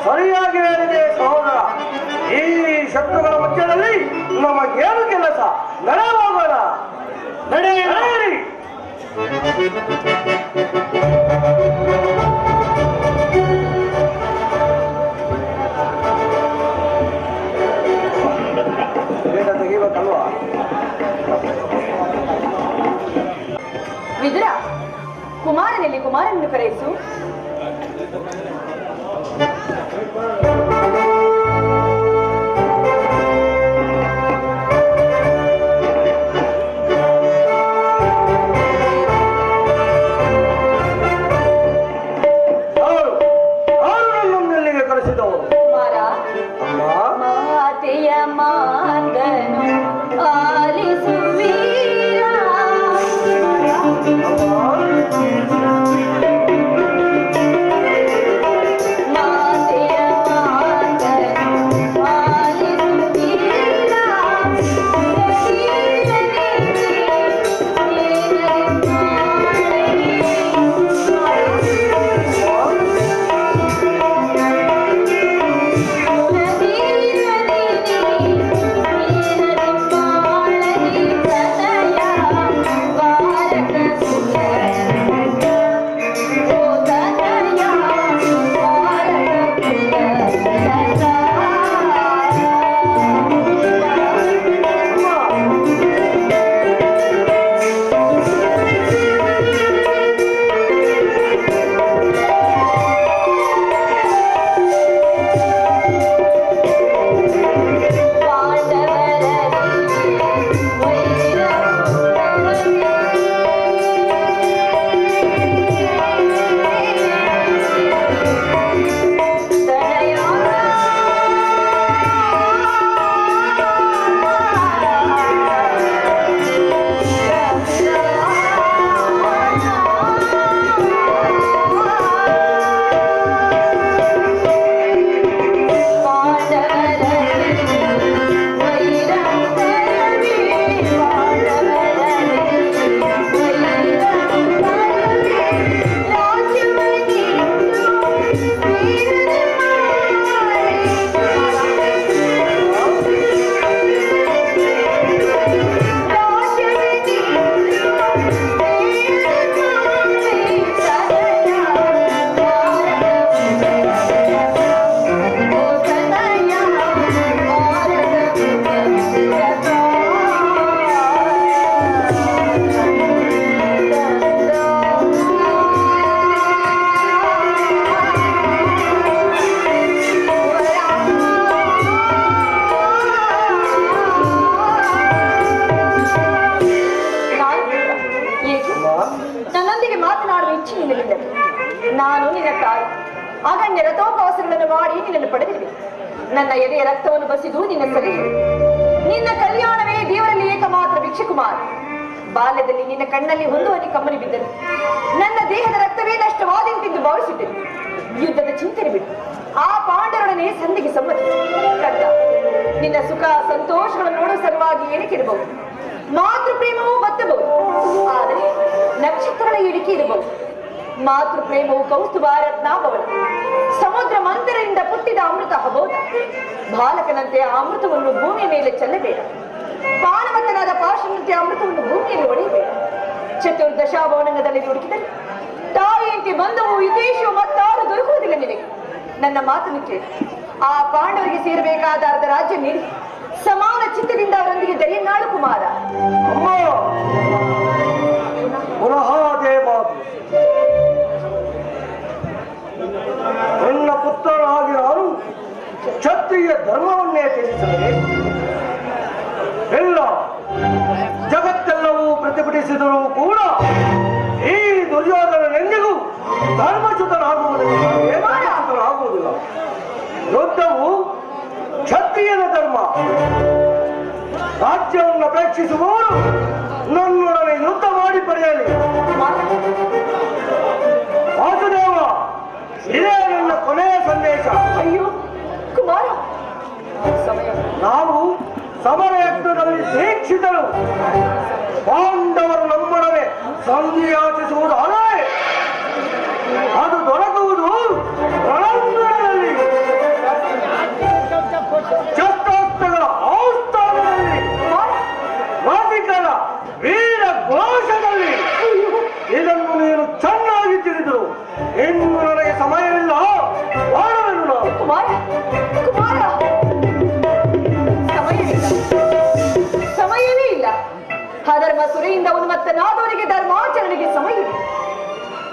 ಸರಿಯಾಗಿ ಹೇಳಿದೆ ಸಹೋದರ. ಈ ಶತ್ರುಗಳ ಮಧ್ಯದಲ್ಲಿ ನಮಗೇನು ಕೆಲಸ? ನಡೆಯೋಗೋಣ. ನಡೆಯಿರಿ. ತೆಗಿಬೇಕಲ್ವಾ? ವಿದುರ, ಕುಮಾರನಲ್ಲಿ ಕುಮಾರನನ್ನು ಕರೆಯಿಸು. ನನ್ನೆಲ್ಲಿಗೆ ಕರೆಸಿದವರು? ಕುಮಾರ, ಮಾತೆಯ ಮಾತನು ಆಲಿಸುವೀರ. ಮಾತೆಯ ವ್ರತೋಪವಾಸಗಳನ್ನು ಮಾಡಿ ನಿನ್ನನ್ನು ಪಡೆದಿರುವೆ. ನನ್ನ ಎದೆಯ ರಕ್ತವನ್ನು ಬಸಿದು ನಿನ್ನ ಸಲಹೆ. ನಿನ್ನ ಕಲ್ಯಾಣವೇ ದೇವರಲ್ಲಿ ಏಕಮಾತ್ರ ಭಿಕ್ಷಕುಮಾರ. ಬಾಲ್ಯದಲ್ಲಿ ನಿನ್ನ ಕಣ್ಣಲ್ಲಿ ಒಂದು ಹನಿ ಕಮ್ಮನಿ ಬಿದ್ದರು. ನನ್ನ ದೇಹದ ರಕ್ತವೇ ನಷ್ಟವಾದೆಂತೆಂದು ಭಾವಿಸಿದ್ದೆನು. ಯುದ್ಧದ ಚಿಂತನೆ ಬಿಟ್ಟು ಆ ಪಾಂಡವರೊಡನೆ ಸಂಧಿಗೆ ಸಮ್ಮತಿಸಿ ಕಂದ, ನಿನ್ನ ಸುಖ ಸಂತೋಷಗಳನ್ನು ನೋಡುವ ಸಲುವಾಗಿ ಏನಕ್ಕೆ ಇರಬಹುದು. ಮಾತೃ ಪ್ರೇಮವೂ ಬತ್ತಬಹುದು, ಆದರೆ ನಕ್ಷತ್ರಗಳ ಇಳಿಕೆ ಇರಬಹುದು. ಮಾತೃ ಪ್ರೇಮವು ಕೌಸ್ತುಭ ರತ್ನಾಭವನ, ಸಮುದ್ರ ಮಂಥರದಿಂದ ಪುಟ್ಟಿದ ಅಮೃತ ಹಬೋದ. ಬಾಲಕನಂತೆ ಆ ಅಮೃತವನ್ನು ಭೂಮಿಯ ಮೇಲೆ ಚೆಲ್ಲಬೇಡ. ಪಾನವತನಾದ ಪಾರ್ಶ್ವನಂತೆ ಅಮೃತವನ್ನು ಭೂಮಿಯಲ್ಲಿ ಒಡೆಯಬೇಡ. ಚತುರ್ದಶಾಭವನದಲ್ಲಿ ಹುಡುಕಿದರೆ ತಾಯಿಯಂತೆ ಬಂಧವು ಹಿತೇಶು ಮತ್ತಾರು ದೊರಕುವುದಿಲ್ಲ ನಿನಗೆ. ನನ್ನ ಮಾತನ್ನು ಕೇಳಿ ಆ ಪಾಂಡವರಿಗೆ ಸೇರಬೇಕಾದ ಅರ್ಧ ರಾಜ್ಯ ನೀಡಿ ಸಮಾನ ಚಿತ್ತದಿಂದ ಅವರೊಂದಿಗೆ ದಯನಾಳು ಕುಮಾರ. ಅಮ್ಮ ಪುನಃ ಅದೇ ಮಾತು. ನನ್ನ ಪುತ್ರನಾಗಿ ನಾನು ಕ್ಷತ್ರಿಯ ಧರ್ಮವನ್ನೇ ತ್ಯಜಿಸಲೇ ಎಲ್ಲ ಜಗತ್ತೆಲ್ಲವೂ ಪ್ರತಿಭಟಿಸಿದರೂ ಕೂಡ ಈ ದುರ್ಯೋಧನನೆಂದಿಗೂ ಧರ್ಮಚ್ಯುತನಾಗುವುದಿಲ್ಲ. ಯುದ್ಧವು ಕ್ಷತ್ರಿಯನ ಧರ್ಮ. ರಾಜ್ಯವನ್ನು ಅಪೇಕ್ಷಿಸುವವರು ನನ್ನೊಡನೆ ಯುದ್ಧ ಮಾಡಿ ಪಡೆಯಲಿ. ವಾಸುದೇವ, ಇದೇ ನನ್ನ ಕೊನೆಯ ಸಂದೇಶ. ಅಯ್ಯೋ ಕುಮಾರ, ಸಮಯ ನಾವು ಸಮರಯಜ್ಞದಲ್ಲಿ ದೀಕ್ಷಿತರು. ಪಾಂಡವರು ನಮ್ಮೊಡನೆ ಸಂಧಿಯಾಚಿಸುವುದಾದರೆ ಅದು ದೊರಕುವುದು ರಣಾಂಗಣದಲ್ಲಿ, ಶಸ್ತ್ರಾಸ್ತ್ರಗಳ ಆಸ್ಥಾನದಲ್ಲಿ, ವಾದಿಕರ ವೀರ ಘೋಷದಲ್ಲಿ. ಇದನ್ನು ನೀನು ಚೆನ್ನಾಗಿ ತಿಳಿದು ಇನ್ನು ನನಗೆ ಸಮಯವಿಲ್ಲ, ಮಾಡಬೇಕು ನಾವು. ಕುಮಾರ ಕುಮಾರ, ಸಮಯವೇ ಇಲ್ಲ. ಅಧರ್ಮ ಸುರೆಯಿಂದ ಉನ್ಮತ್ತನಾದವರಿಗೆ ಧರ್ಮಾಚರಣೆಗೆ ಸಮಯ ಇದೆ.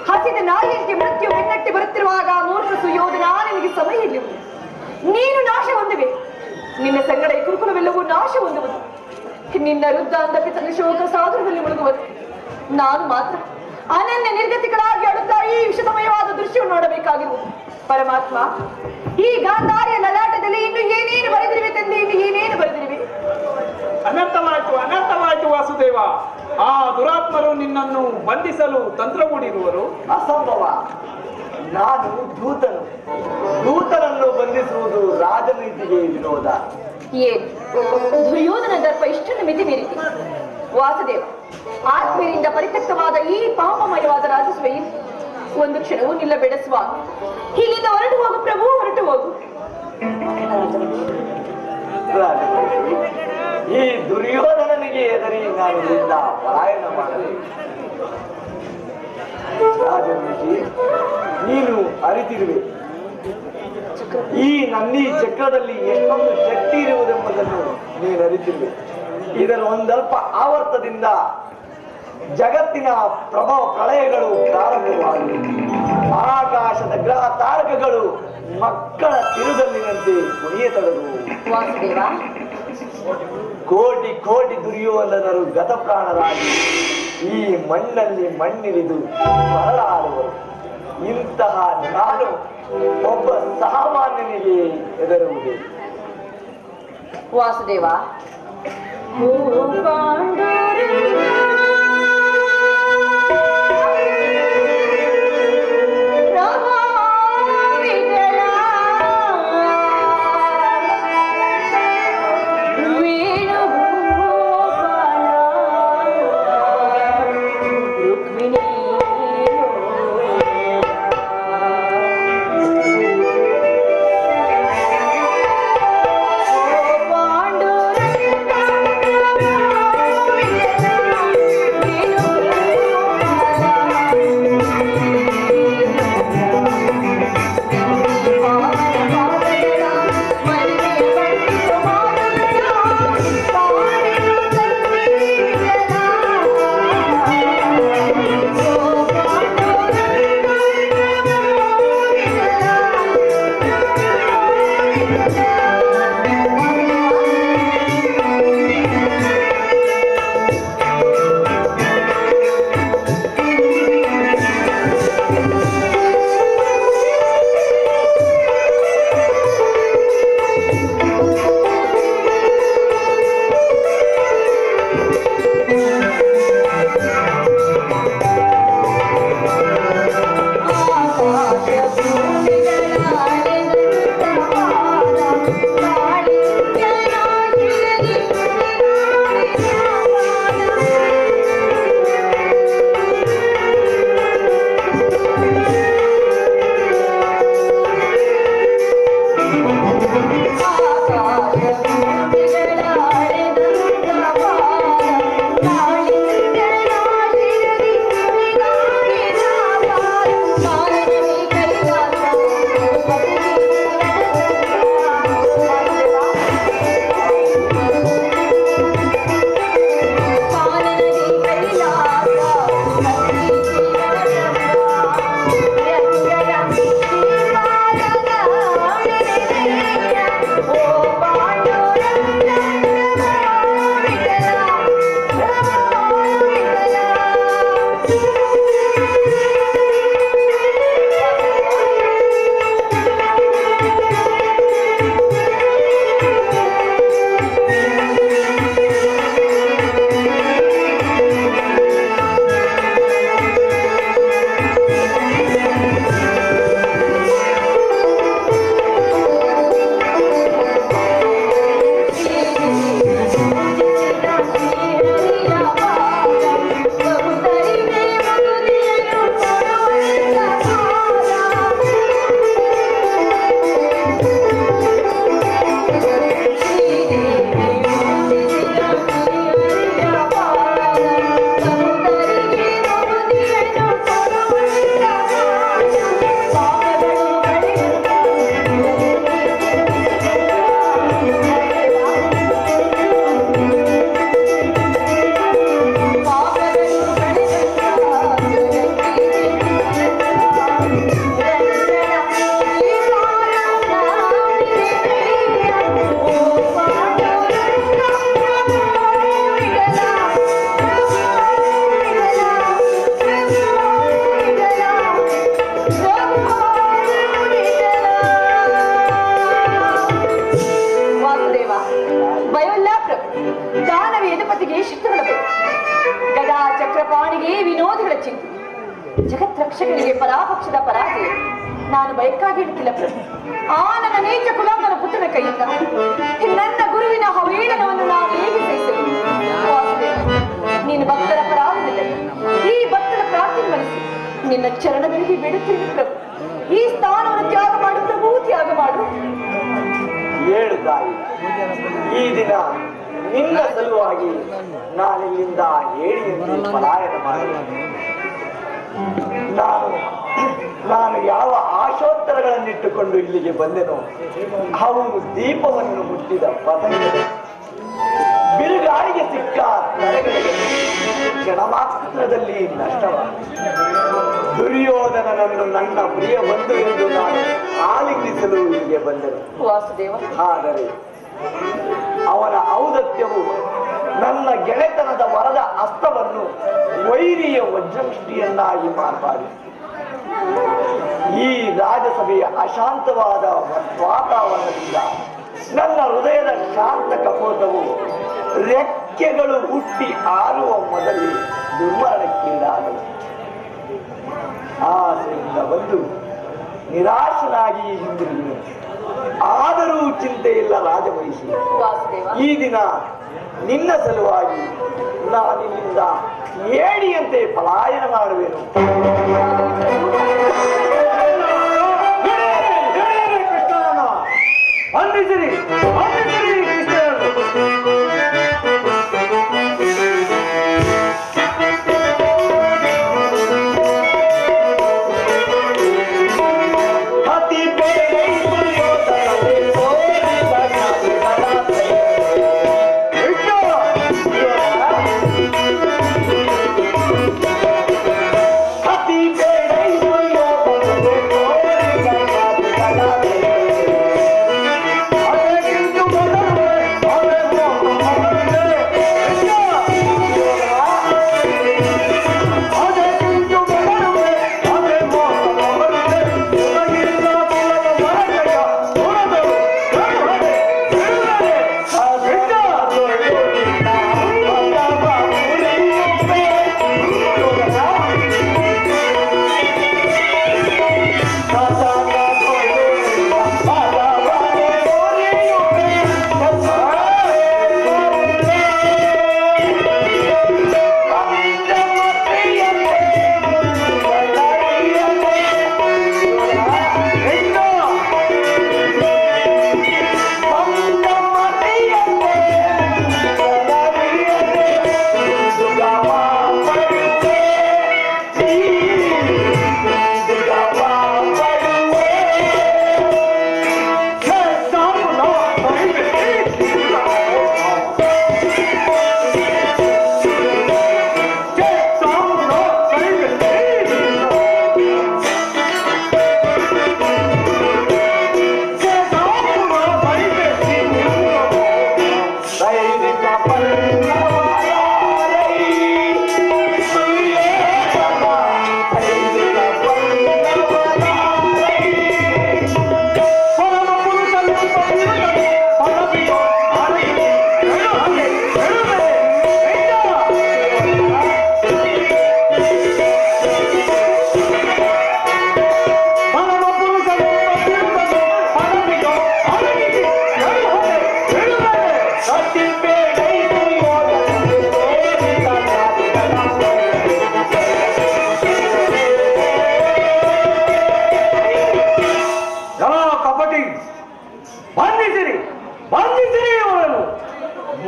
ಹಸಿದ ನಾಯಿಯಂತೆ ಮೃತ್ಯು ಬೆನ್ನಟ್ಟಿ ಬರುತ್ತಿರುವಾಗ ಮೂರ್ಖ ಸುಯೋಧನ ನಿನಗೆ ಸಮಯ ಇಲ್ಲವು. ನೀನು ನಾಶ ಹೊಂದುವೆ, ನಿನ್ನ ಸಂಗಡ ಈ ಕುರುಕುಲವೆಲ್ಲವೂ ನಾಶ ಹೊಂದುವುದು. ನಿನ್ನ ವೃದ್ಧ ಅಂಧಪಿತನ ಶೋಕ ಸಾಗರದಲ್ಲಿ ಮುಳುಗುವುದು. ನಾನು ಮಾತ್ರ ಅನನ್ಯ ನಿರ್ಗತಿಗಳಾಗಿ ಅಳುತ್ತಾ ಈ ವಿಷಮಯವಾದ ದೃಶ್ಯವನ್ನು ನೋಡಬೇಕಾಗಿರುವುದು. ಪರಮಾತ್ಮ, ಈ ಗಾಂಧಾರಿಯ ಲಲಾಟದಲ್ಲಿ ಇನ್ನು ಏನೇನು ಬರೆದಿರುವೆ ತಂದೆ, ಇನ್ನು ಏನೇನು ಬರೆದಿರುವೆ. ಅನರ್ಥವಾಯಿತು ವಾಸುದೇವ. ಆ ದುರಾತ್ಮರು ನಿನ್ನನ್ನು ಬಂಧಿಸಲು ತಂತ್ರ ಹೂಡಿರುವರು. ಅಸಂಭವ. ನಾನು ದೂತನನ್ನು ಬಂಧಿಸುವುದು ರಾಜನೀತಿಗೆ ವಿರೋಧ. ಏನು ದುರ್ಯೋಧನ ದರ್ಪ ಇಷ್ಟನ್ನು ಮಿತಿ ಮೀರಿತಿ. ವಾಸುದೇವ, ಆತ್ಮೀಯರಿಂದ ಪರಿತ್ಯಕ್ತವಾದ ಈ ಪಾಪಮಯವಾದ ರಾಜಸ್ವೆಯು ಒಂದು ಕ್ಷಣವೂ ನಿಲ್ಲಬೇಡ ಸ್ವಾಮಿ. ಇಲ್ಲಿಂದ ಹೊರಟು ಹೋಗು ಪ್ರಭು, ಹೊರಟು ಹೋಗು. ಈ ದುರ್ಯೋಧನನಿಗೆ ಎದರಿ ನಾನು ನಿನ್ನ ಪಲಾಯನ ಮಾಡಬೇಕು. ರಾಜನೀತಿ ನೀನು ಅರಿತಿರುವೆ. ಈ ನನ್ನಿ ಚಕ್ರದಲ್ಲಿ ಎಷ್ಟೊಂದು ಶಕ್ತಿ ಇರುವುದೆಂಬುದನ್ನು ನೀನು ಅರಿತಿರುವೆ. ಇದರ ಒಂದಲ್ಪ ಆವರ್ತದಿಂದ ಜಗತ್ತಿನ ಪ್ರಭಾವ ಪ್ರಳಯಗಳು ಪ್ರಾರಂಭವಾಗಿವೆ. ಆಕಾಶದ ಗ್ರಹ ತಾರಕಗಳು ಮಕ್ಕಳ ತಿರುಗಲ್ಲಿನಂತೆ ಕುಣಿಯತೊಡಗುವು. ವಾಸುದೇವ, ಕೋಟಿ ಕೋಟಿ ದುರ್ಯೋಧನರು ಗತಪ್ರಾಣರಾಗಿ ಈ ಮಣ್ಣಲ್ಲಿ ಮಣ್ಣಿಳಿದು ಮರಳಾಡುವರು. ಇಂತಹ ನಾನು ಒಬ್ಬ ಸಾಮಾನ್ಯನಿಗೆ ಹೆದರುವುದೇ. Vasudeva, Thank you. ಚಿಂತೆ ಜಗತ್ ರಕ್ಷಕನಿಗೆ ಪರಾಪಕ್ಷದ ಪರಾಜಯ ನಾನು ಬಯಕ್ಕಾಗಿ ಇಡುತ್ತಿಲ್ಲ ಪ್ರಭು. ಆ ನನ್ನ ನೀಚ ಕುಲಾಂಗನ ಪುತ್ರನ ಕೈಯಿಂದ ನನ್ನ ಗುರುವಿನ ಹವೇಳನವನ್ನು ನಾನು ಹೇಗೆ ಸಹಿಸಲು? ನೀನು ಭಕ್ತರ ಪರಾಧದಲ್ಲಿ ಈ ಭಕ್ತರ ಪ್ರಾರ್ಥನೆ ಮನಸ್ಸು ನಿನ್ನ ಚರಣಗಳಿಗೆ ಬಿಡುತ್ತೇನೆ ಪ್ರಭು. ಈ ಸ್ಥಾನವನ್ನು ತ್ಯಾಗ ಮಾಡು ಪ್ರಭು, ತ್ಯಾಗ ಮಾಡು. ಹೇಳು ತಾಯಿ, ಈ ದಿನ ನಿನ್ನ ಸಲುವಾಗಿ ನಾನಿಲ್ಲಿಂದ ಹೇಳಿಯನ್ನು ಪಲಾಯನ ಮಾಡಿದೆ. ನಾನು ಯಾವ ಆಶೋತ್ತರಗಳನ್ನಿಟ್ಟುಕೊಂಡು ಇಲ್ಲಿಗೆ ಬಂದೆನೋ ಅವನು ದೀಪವನ್ನು ಮುಟ್ಟಿದ ಪತಂಗಗಳು, ಬಿರುಗಾಳಿಗೆ ಸಿಕ್ಕ ತಲೆಗಳಿಗೆ ಕ್ಷಣಮಾತ್ರದಲ್ಲಿ ನಷ್ಟವಾಗಿದೆ. ದುರ್ಯೋಧನನನ್ನು ನನ್ನ ಪ್ರಿಯ ಬಂಧು ಎಂದು ನಾನು ಆಲಿಂಗಿಸಲು ಇಲ್ಲಿಗೆ ಬಂದೆನು. ವಾಸುದೇವ, ಆದರೆ ಅವನ ಔದತ್ಯವು ನನ್ನ ಗೆಳೆತನದ ವರದ ಅಸ್ತವನ್ನು ವೈರಿಯ ವಜ್ರಮುಷ್ಟಿಯನ್ನಾಗಿ ಮಾರ್ಪಾಡಿ ಈ ರಾಜಸಭೆಯ ಅಶಾಂತವಾದ ವಾತಾವರಣದಿಂದ ನನ್ನ ಹೃದಯದ ಶಾಂತ ಕಪೋತವು ರೆಕ್ಕೆಗಳು ಹುಟ್ಟಿ ಆರುವ ಮೊದಲೇ ದುರ್ಮರಣಕ್ಕೀಡಾದವು. ಆಸೆಯಿಂದ ಬಂದು ನಿರಾಶನಾಗಿ ಹಿಂದಿರುಗಿ, ಆದರೂ ಚಿಂತೆ ಇಲ್ಲ ರಾಜವಹಿಸಿ. ಈ ದಿನ ನಿನ್ನ ಸಲುವಾಗಿ ನಾನಿಲ್ಲಿಂದ ಏಡಿಯಂತೆ ಪಲಾಯನ ಮಾಡುವೆನು. ಅಂದಿಸಿರಿ ಕೃಷ್ಣನನ್ನು.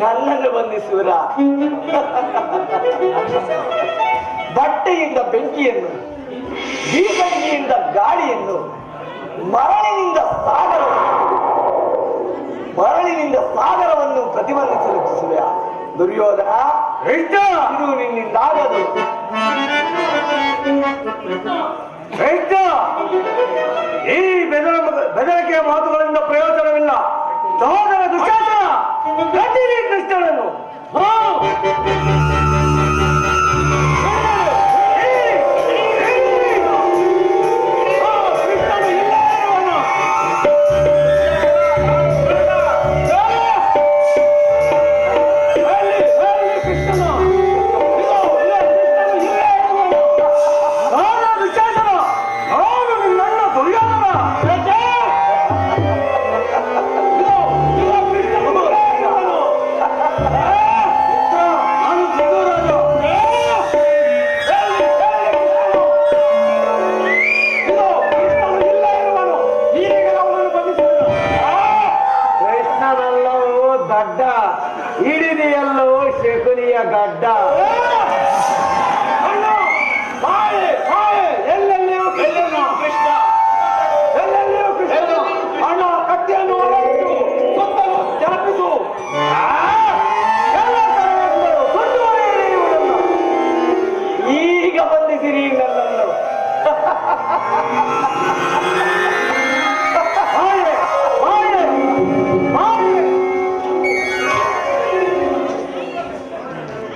ನನ್ನನ್ನು ಬಂಧಿಸುವರ ಬಟ್ಟೆಯಿಂದ ಬೆಂಕಿಯನ್ನು, ಬೀಸಂಗಿಯಿಂದ ಗಾಳಿಯನ್ನು, ಮರಳಿನಿಂದ ಸಾಗರವನ್ನು ಪ್ರತಿಬಂಧಿಸಲು ಇಚ್ಛಿಸುವೆ ದುರ್ಯೋಧನ. ಇದು ನಿನ್ನಿಂದಾಗದು. ಈ ಬೆದರಿಕೆಯ ಮಾತುಗಳಿಂದ ಪ್ರಯೋಜನವಿಲ್ಲ. ಸಹೋದರ ದುಶ್ಯಾಸನ, ಕಟ್ಟಿರಿ ಕೃಷ್ಣನನ್ನು. ಗಡ್ಡ ಹಿಡಿದಿಯಲ್ಲೋ ಶಕುನಿಯ ಗಡ್ಡ. ಅಣ್ಣ ಬಾಯ್ ಬಾಯ್ ಎಲ್ಲೆಲ್ಲಿಯೂ ಕೃಷ್ಣ ಎಲ್ಲೆಲ್ಲಿಯೂ ಕೃಷ್ಣ. ಅಣ್ಣ ಕತ್ತಿಯನ್ನು ಒಳಗಿಟ್ಟು ಸುತ್ತಲೂ ಜಲಪಿಸು. ಆ